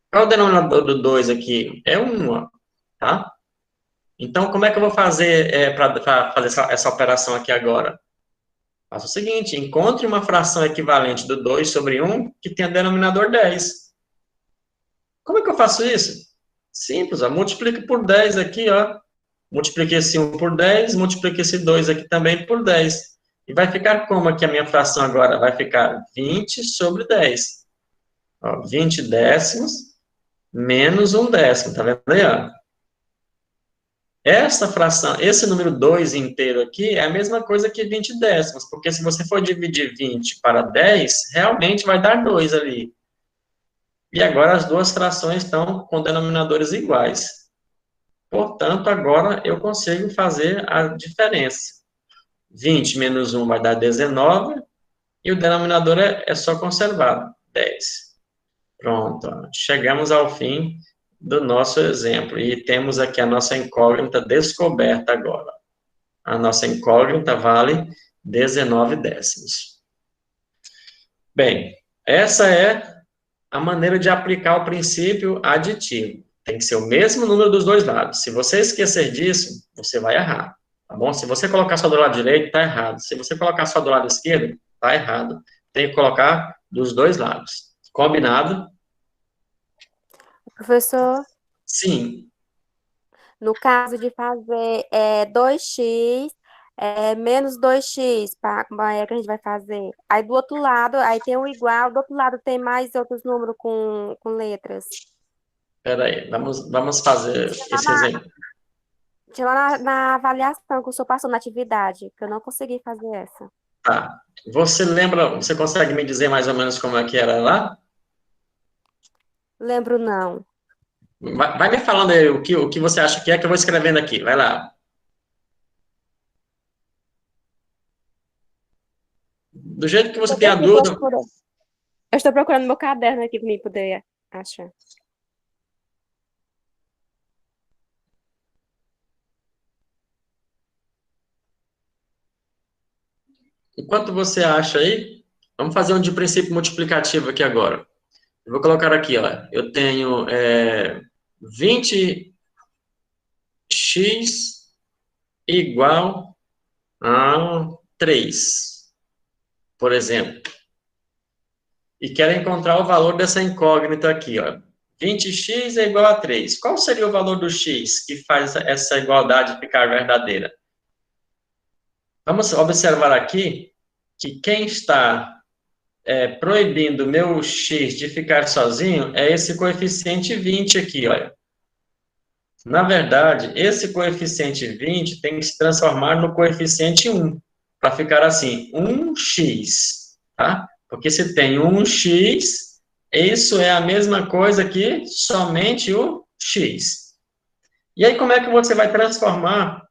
Qual é o denominador do 2 aqui? É 1, ó, tá? Então, como é que eu vou fazer para fazer essa operação aqui agora? Faça o seguinte, encontre uma fração equivalente do 2 sobre 1 que tenha denominador 10. Como é que eu faço isso? Simples, ó, multiplique por 10 aqui, ó. Multiplique esse 1 por 10, multiplique esse 2 aqui também por 10. E vai ficar como aqui a minha fração agora? Vai ficar 20 sobre 10. Ó, 20 décimos menos 1/10, tá vendo aí, ó? Essa fração, esse número 2 inteiro aqui é a mesma coisa que 20 décimos, porque se você for dividir 20 para 10, realmente vai dar 2 ali. E agora as duas frações estão com denominadores iguais. Portanto, agora eu consigo fazer a diferença. 20 menos 1 vai dar 19, e o denominador é só conservado, 10. Pronto, chegamos ao fim do nosso exemplo, e temos aqui a nossa incógnita descoberta agora. A nossa incógnita vale 19 décimos. Bem, essa é a maneira de aplicar o princípio aditivo. Tem que ser o mesmo número dos dois lados. Se você esquecer disso, você vai errar, tá bom? Se você colocar só do lado direito, tá errado. Se você colocar só do lado esquerdo, tá errado. Tem que colocar dos dois lados. Combinado? Professor, Sim. no caso de fazer 2x menos 2x, como é que a gente vai fazer? Aí do outro lado, aí tem o igual, do outro lado tem mais outros números com letras. Espera aí, vamos fazer esse exemplo. Tinha lá na avaliação que o senhor passou na atividade, que eu não consegui fazer essa. Tá. Você lembra, você consegue me dizer mais ou menos como é que era lá? Lembro não. Vai me falando aí o que você acha que é, que eu vou escrevendo aqui. Vai lá. Do jeito que você tem a dúvida. Eu estou procurando meu caderno aqui para mim poder achar. Enquanto você acha aí, vamos fazer um de princípio multiplicativo aqui agora. Eu vou colocar aqui, ó. Eu tenho 20x igual a 3, por exemplo. E quero encontrar o valor dessa incógnita aqui, ó. 20x é igual a 3. Qual seria o valor do x que faz essa igualdade ficar verdadeira? Vamos observar aqui que quem está proibindo o meu x de ficar sozinho é esse coeficiente 20 aqui, olha. Na verdade, esse coeficiente 20 tem que se transformar no coeficiente 1, para ficar assim, 1x, tá? Porque se tem 1x, isso é a mesma coisa que somente o x. E aí, como é que você vai transformar?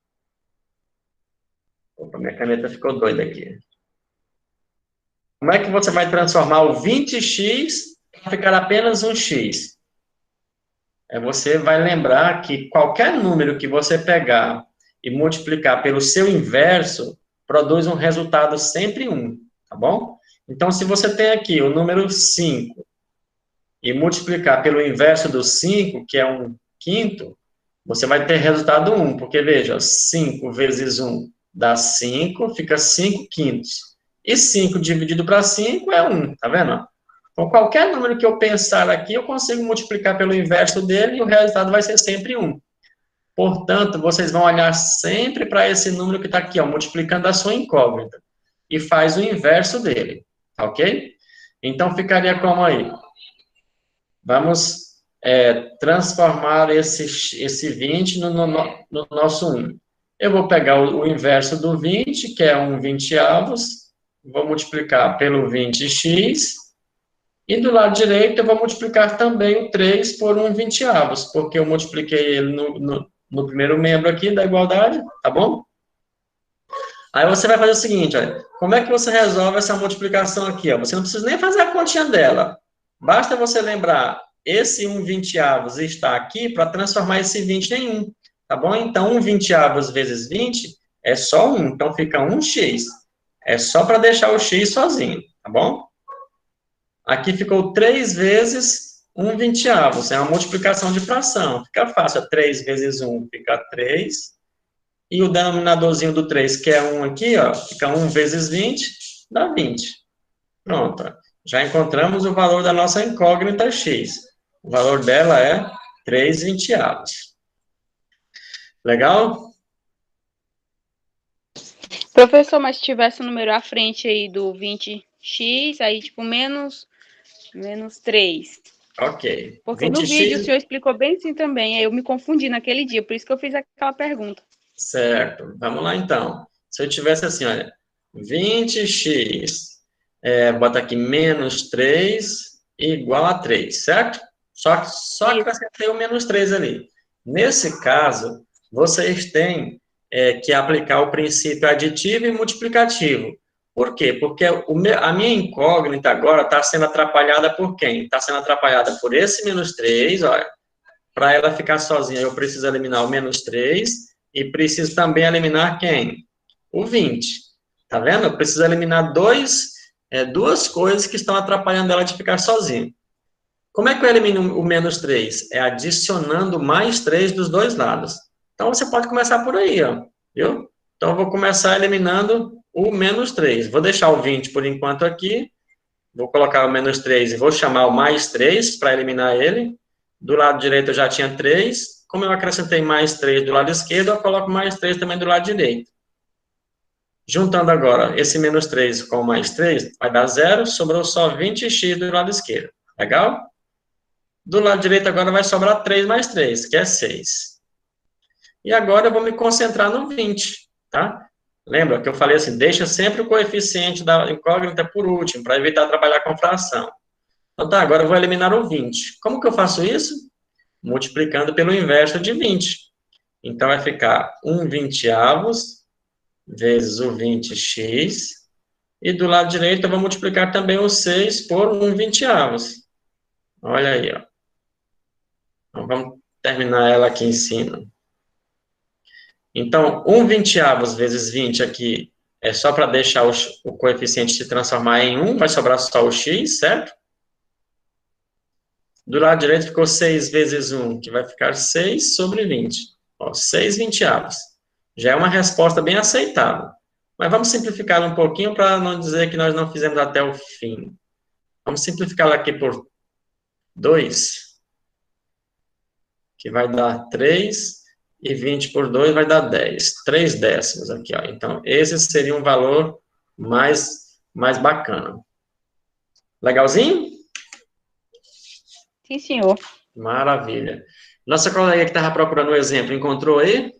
Opa, minha caneta ficou doida aqui. Como é que você vai transformar o 20x para ficar apenas um x? Você vai lembrar que qualquer número que você pegar e multiplicar pelo seu inverso, produz um resultado sempre 1, tá bom? Então, se você tem aqui o número 5 e multiplicar pelo inverso do 5, que é 1/5, você vai ter resultado 1, porque, veja, 5 vezes 1 dá 5, fica 5/5. E 5 dividido para 5 é 1, tá vendo? Então, qualquer número que eu pensar aqui, eu consigo multiplicar pelo inverso dele e o resultado vai ser sempre 1. Portanto, vocês vão olhar sempre para esse número que está aqui, ó, multiplicando a sua incógnita. E faz o inverso dele, ok? Então, ficaria como aí? Vamos transformar esse 20 no nosso 1. Eu vou pegar o inverso do 20, que é 1/20, vou multiplicar pelo 20x, e do lado direito eu vou multiplicar também o 3 por 1/20, porque eu multipliquei ele no primeiro membro aqui da igualdade, tá bom? Aí você vai fazer o seguinte, olha, como é que você resolve essa multiplicação aqui? Ó? Você não precisa nem fazer a continha dela. Basta você lembrar, esse 1/20 está aqui para transformar esse 20 em 1, tá bom? Então, 1/20 vezes 20 é só 1, então fica 1x. É só para deixar o x sozinho, tá bom? Aqui ficou 3 vezes 1/20, é uma multiplicação de fração. Fica fácil, 3 vezes 1 fica 3, e o denominadorzinho do 3, que é 1 aqui, ó, fica 1 vezes 20, dá 20. Pronto, ó. Já encontramos o valor da nossa incógnita x. O valor dela é 3/20. Legal? Professor, mas se tivesse o número à frente aí do 20x, aí tipo menos 3. Ok. Porque no 20x... vídeo o senhor explicou bem assim também, aí eu me confundi naquele dia, por isso que eu fiz aquela pergunta. Certo. Vamos lá, então. Se eu tivesse assim, olha, 20x, bota aqui menos 3 igual a 3, certo? Só acrescentei o menos 3 ali. Nesse caso, vocês têm que aplicar o princípio aditivo e multiplicativo. Por quê? Porque a minha incógnita agora está sendo atrapalhada por quem? Está sendo atrapalhada por esse menos 3, olha. Para ela ficar sozinha, eu preciso eliminar o menos 3 e preciso também eliminar quem? O 20. Tá vendo? Eu preciso eliminar duas coisas que estão atrapalhando ela de ficar sozinha. Como é que eu elimino o menos 3? É adicionando mais 3 dos dois lados. Então, você pode começar por aí, ó, viu? Então, eu vou começar eliminando o menos 3. Vou deixar o 20 por enquanto aqui. Vou colocar o menos 3 e vou chamar o mais 3 para eliminar ele. Do lado direito eu já tinha 3. Como eu acrescentei mais 3 do lado esquerdo, eu coloco mais 3 também do lado direito. Juntando agora esse menos 3 com mais 3, vai dar 0, sobrou só 20x do lado esquerdo. Legal? Do lado direito agora vai sobrar 3 mais 3, que é 6. E agora eu vou me concentrar no 20, tá? Lembra que eu falei assim, deixa sempre o coeficiente da incógnita por último, para evitar trabalhar com fração. Então tá, agora eu vou eliminar o 20. Como que eu faço isso? Multiplicando pelo inverso de 20. Então vai ficar 1/20 vezes o 20x, e do lado direito eu vou multiplicar também o 6 por 1/20. Olha aí, ó. Então, vamos terminar ela aqui em cima. Então, 1/20 vezes 20 aqui é só para deixar o coeficiente se transformar em 1, vai sobrar só o x, certo? Do lado direito ficou 6 vezes 1, que vai ficar 6 sobre 20. Ó, 6/20. Já é uma resposta bem aceitável. Mas vamos simplificar um pouquinho para não dizer que nós não fizemos até o fim. Vamos simplificar aqui por 2, que vai dar 3, e 20 por 2 vai dar 10. 3 décimos aqui, ó. Então, esse seria um valor mais bacana. Legalzinho? Sim, senhor. Maravilha. Nossa colega que estava procurando o exemplo, encontrou aí?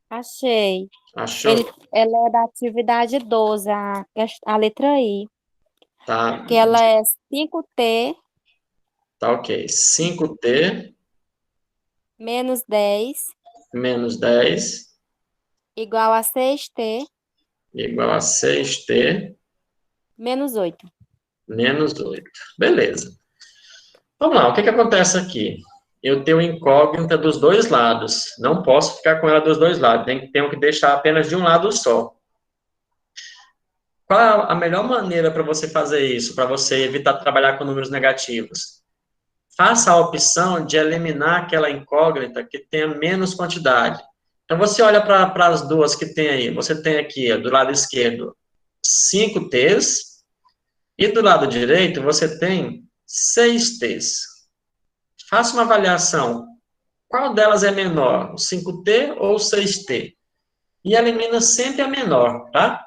Achei. Achou? Ela é da atividade 12, a letra I. Tá, Que ela é 5t tá ok. 5t menos 10 menos 10 igual a 6t igual a 6t menos 8. menos 8. Beleza. Vamos lá, o que acontece aqui? Eu tenho incógnita dos dois lados. Não posso ficar com ela dos dois lados. Tenho que deixar apenas de um lado só. Qual é a melhor maneira para você fazer isso? Para você evitar trabalhar com números negativos? Faça a opção de eliminar aquela incógnita que tenha menos quantidade. Então, você olha para as duas que tem aí. Você tem aqui, ó, do lado esquerdo, 5t's. E do lado direito, você tem 6t's. Faça uma avaliação. Qual delas é menor, o 5t ou o 6t? E elimina sempre a menor, tá?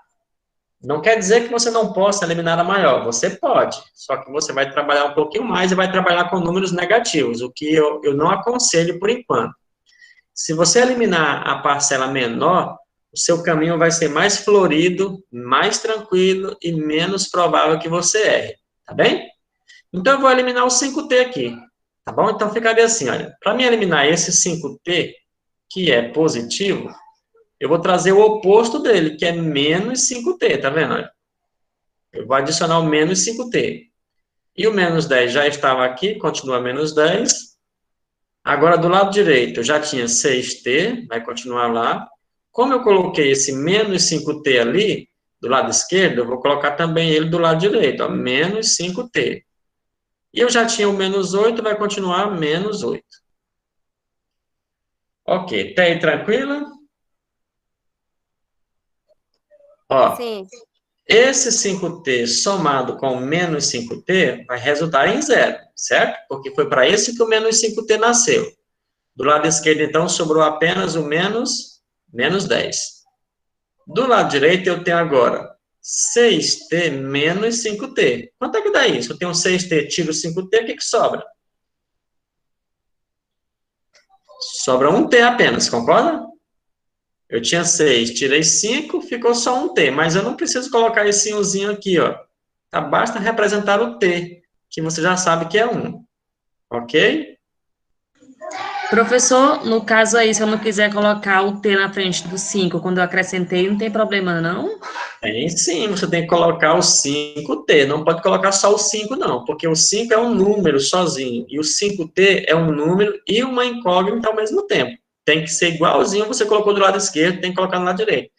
Não quer dizer que você não possa eliminar a maior. Você pode, só que você vai trabalhar um pouquinho mais e vai trabalhar com números negativos, o que eu não aconselho por enquanto. Se você eliminar a parcela menor, o seu caminho vai ser mais florido, mais tranquilo e menos provável que você erre, tá bem? Então, eu vou eliminar o 5t aqui, tá bom? Então, ficaria assim, olha, para mim eliminar esse 5t, que é positivo, eu vou trazer o oposto dele, que é menos 5t, tá vendo? Eu vou adicionar o menos 5t. E o menos 10 já estava aqui, continua menos 10. Agora, do lado direito, eu já tinha 6t, vai continuar lá. Como eu coloquei esse menos 5t ali, do lado esquerdo, eu vou colocar também ele do lado direito, ó, menos 5t. E eu já tinha o menos 8, vai continuar menos 8. Ok, tá aí tranquila? Ó, Sim. esse 5t somado com o menos 5t vai resultar em zero, certo? Porque foi para esse que o menos 5t nasceu. Do lado esquerdo, então, sobrou apenas o menos 10. Do lado direito, eu tenho agora 6t menos 5t. Quanto é que dá isso? Eu tenho 6t, tiro 5t, o que sobra? Sobra 1t apenas, concorda? Eu tinha 6, tirei 5, ficou só um t, mas eu não preciso colocar esse 1zinho aqui, ó. Tá? Basta representar o t, que você já sabe que é 1. Ok? Professor, no caso aí, se eu não quiser colocar o T na frente do 5, quando eu acrescentei, não tem problema, não? Tem sim, você tem que colocar o 5t, não pode colocar só o 5 não, porque o 5 é um número sozinho, e o 5t é um número e uma incógnita ao mesmo tempo. Tem que ser igualzinho você colocou do lado esquerdo, tem que colocar no lado direito.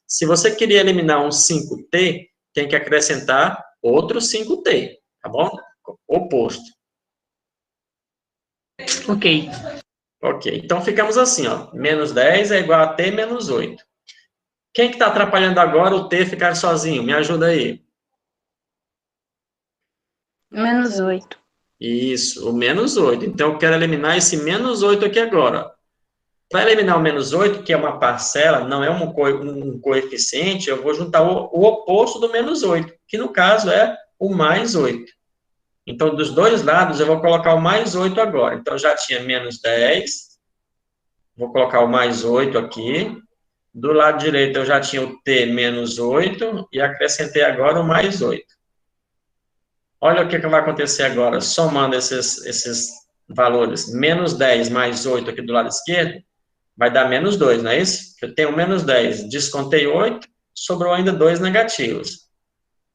Se você queria eliminar um 5t, tem que acrescentar outro 5t, tá bom? Oposto. Ok. Ok, então ficamos assim, ó, menos 10 é igual a t menos 8. Quem que está atrapalhando agora o t ficar sozinho? Me ajuda aí. Menos 8. Isso, o menos 8. Então, eu quero eliminar esse menos 8 aqui agora. Para eliminar o menos 8, que é uma parcela, não é um coeficiente, eu vou juntar o oposto do menos 8, que no caso é o mais 8. Então, dos dois lados, eu vou colocar o mais 8 agora. Então, já tinha menos 10, vou colocar o mais 8 aqui. Do lado direito, eu já tinha o t menos 8, e acrescentei agora o mais 8. Olha o que vai acontecer agora, somando esses valores. Menos 10 mais 8 aqui do lado esquerdo, vai dar menos 2, não é isso? Eu tenho menos 10, descontei 8, sobrou ainda 2 negativos.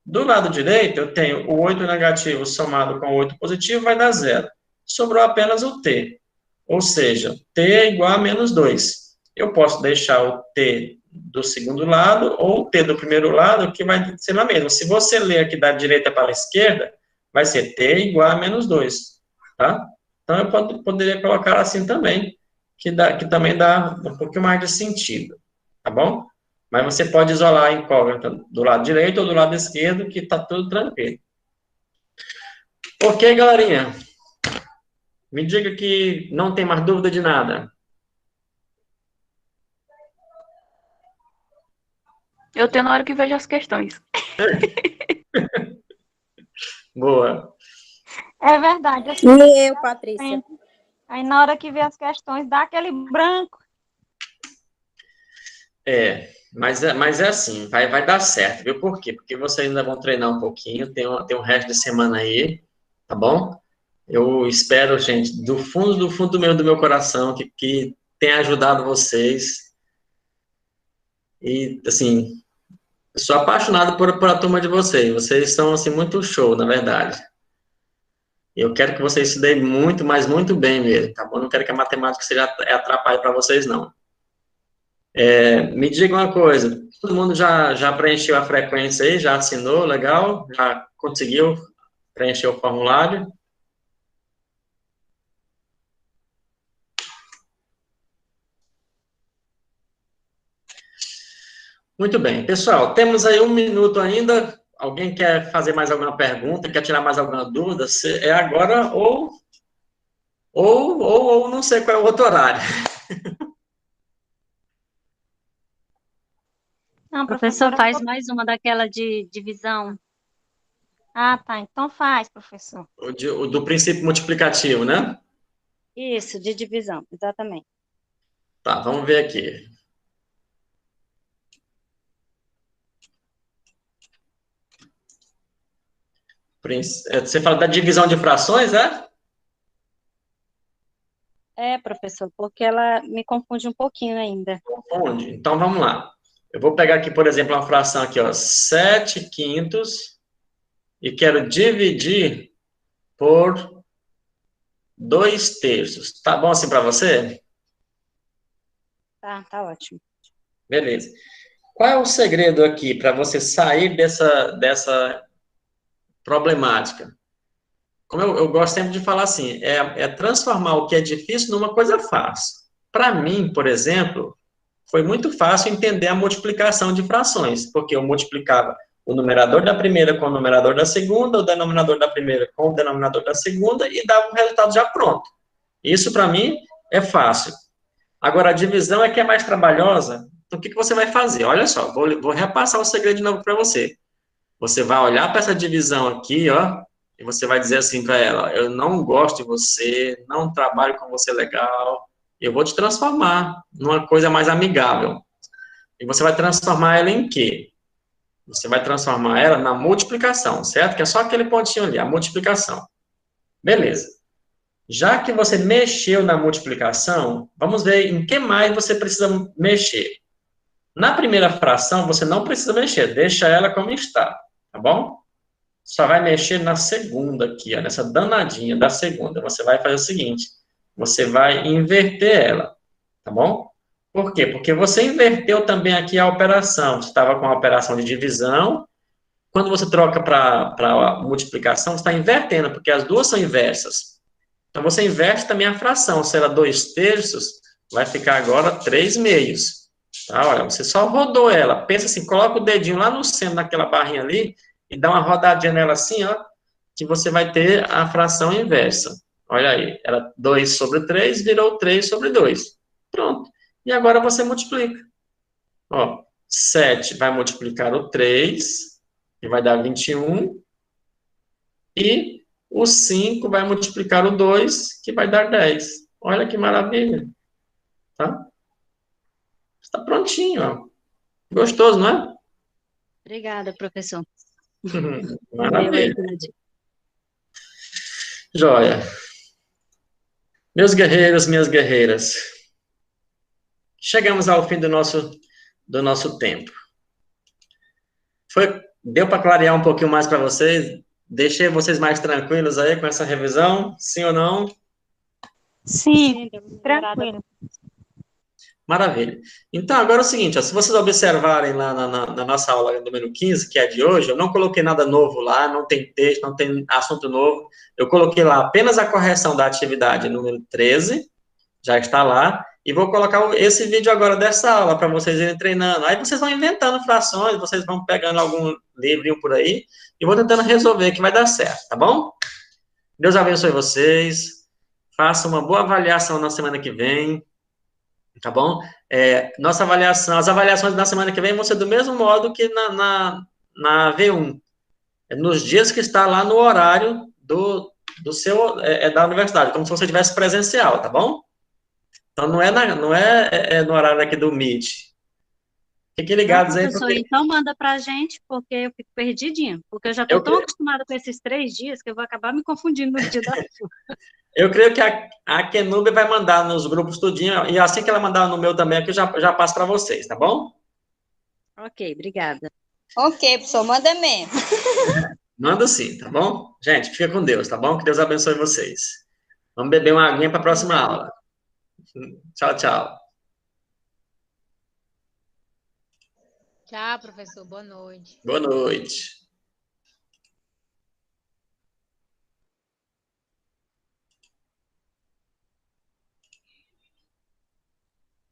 Do lado direito, eu tenho o 8 negativo somado com o 8 positivo, vai dar 0. Sobrou apenas o t. Ou seja, t é igual a menos 2. Eu posso deixar o t do segundo lado ou o t do primeiro lado, que vai ser a mesma. Se você ler aqui da direita para a esquerda, vai ser t igual a menos 2. Tá? Então, eu poderia colocar assim também, que também dá um pouquinho mais de sentido. Tá bom? Mas você pode isolar a incógnita do lado direito ou do lado esquerdo, que está tudo tranquilo. Ok, galerinha? Me diga que não tem mais dúvida de nada. Eu tenho na hora que vejo as questões. Boa. É verdade. Assim, E eu, Patrícia? aí na hora que vê as questões, dá aquele branco. Mas é assim, vai dar certo, viu? Por quê? Porque vocês ainda vão treinar um pouquinho, tem um resto de semana aí, tá bom? Eu espero, gente, do fundo do meu coração, que tenha ajudado vocês. E, assim, eu sou apaixonado por a turma de vocês. Vocês são, assim, muito show, na verdade. Eu quero que vocês estudem muito, mas muito bem mesmo, tá bom? Não quero que a matemática seja atrapalhe para vocês, não. Me diga uma coisa, todo mundo já preencheu a frequência aí, já assinou, legal? Já conseguiu preencher o formulário? Muito bem. Pessoal, temos aí 1 minuto ainda. Alguém quer fazer mais alguma pergunta, quer tirar mais alguma dúvida? É agora ou não sei qual é o outro horário. Não, Professor, professor, faz mais uma daquela de divisão. Ah, tá. Então faz, professor. O do princípio multiplicativo, né? Isso, de divisão, exatamente. Tá, vamos ver aqui. Você fala da divisão de frações, é? É, professor, porque ela me confunde um pouquinho ainda. Confunde? Então, vamos lá. Eu vou pegar aqui, por exemplo, uma fração aqui, ó, 7 quintos, e quero dividir por 2 terços. Tá bom assim para você? Tá ótimo. Beleza. Qual é o segredo aqui para você sair dessa problemática? Como eu gosto sempre de falar assim, é transformar o que é difícil numa coisa fácil. Para mim, por exemplo, foi muito fácil entender a multiplicação de frações, porque eu multiplicava o numerador da primeira com o numerador da segunda, o denominador da primeira com o denominador da segunda, e dava um resultado já pronto. Isso, para mim, é fácil. Agora, a divisão é que é mais trabalhosa. Então, o que você vai fazer? Olha só, vou repassar o segredo de novo para você. Você vai olhar para essa divisão aqui, ó, e você vai dizer assim para ela: eu não gosto de você, não trabalho com você legal, eu vou te transformar numa coisa mais amigável. E você vai transformar ela em quê? Você vai transformar ela na multiplicação, certo? Que é só aquele pontinho ali, a multiplicação. Beleza. Já que você mexeu na multiplicação, vamos ver em que mais você precisa mexer. Na primeira fração, você não precisa mexer, deixa ela como está, tá bom? Só vai mexer na segunda aqui, ó, nessa danadinha da segunda. Você vai fazer o seguinte, você vai inverter ela, tá bom? Por quê? Porque você inverteu também aqui a operação. Você estava com a operação de divisão. Quando você troca para multiplicação, você está invertendo, porque as duas são inversas. Então, você inverte também a fração. Se era 2 terços, vai ficar agora 3 meios. Tá? Olha, você só rodou ela. Pensa assim, coloca o dedinho lá no centro daquela barrinha ali e dá uma rodadinha nela assim, ó, que você vai ter a fração inversa. Olha aí, era 2 sobre 3, virou 3 sobre 2. Pronto. E agora você multiplica. Ó, 7 vai multiplicar o 3, que vai dar 21. E o 5 vai multiplicar o 2, que vai dar 10. Olha que maravilha. Tá? Está prontinho, ó. Gostoso, não é? Obrigada, professor. Maravilha. Joia. Meus guerreiros, minhas guerreiras, chegamos ao fim do nosso tempo. Deu para clarear um pouquinho mais para vocês? Deixei vocês mais tranquilos aí com essa revisão? Sim ou não? Sim, tranquilo. Maravilha. Então, agora é o seguinte, ó, se vocês observarem lá na nossa aula número 15, que é de hoje, eu não coloquei nada novo lá, não tem texto, não tem assunto novo, eu coloquei lá apenas a correção da atividade número 13, já está lá, e vou colocar esse vídeo agora dessa aula, para vocês irem treinando. Aí vocês vão inventando frações, vocês vão pegando algum livrinho por aí, e vou tentando resolver, que vai dar certo, tá bom? Deus abençoe vocês, façam uma boa avaliação na semana que vem, tá bom? As avaliações na semana que vem vão ser do mesmo modo que na V1. Nos dias que está lá no horário do da universidade, como se você tivesse presencial, tá bom? Então, não é no horário aqui do Meet. Fiquem ligados aí. Professor, então manda pra gente, porque eu fico perdidinha. Porque eu já estou tão acostumada com esses 3 dias que eu vou acabar me confundindo no dia da Eu creio que a Kenube vai mandar nos grupos tudinho, e assim que ela mandar no meu também, aqui eu já passo para vocês, tá bom? Ok, obrigada. Ok, professor, manda mesmo. Manda sim, tá bom? Gente, fica com Deus, tá bom? Que Deus abençoe vocês. Vamos beber uma aguinha para a próxima aula. Tchau, tchau. Tchau, professor. Boa noite. Boa noite.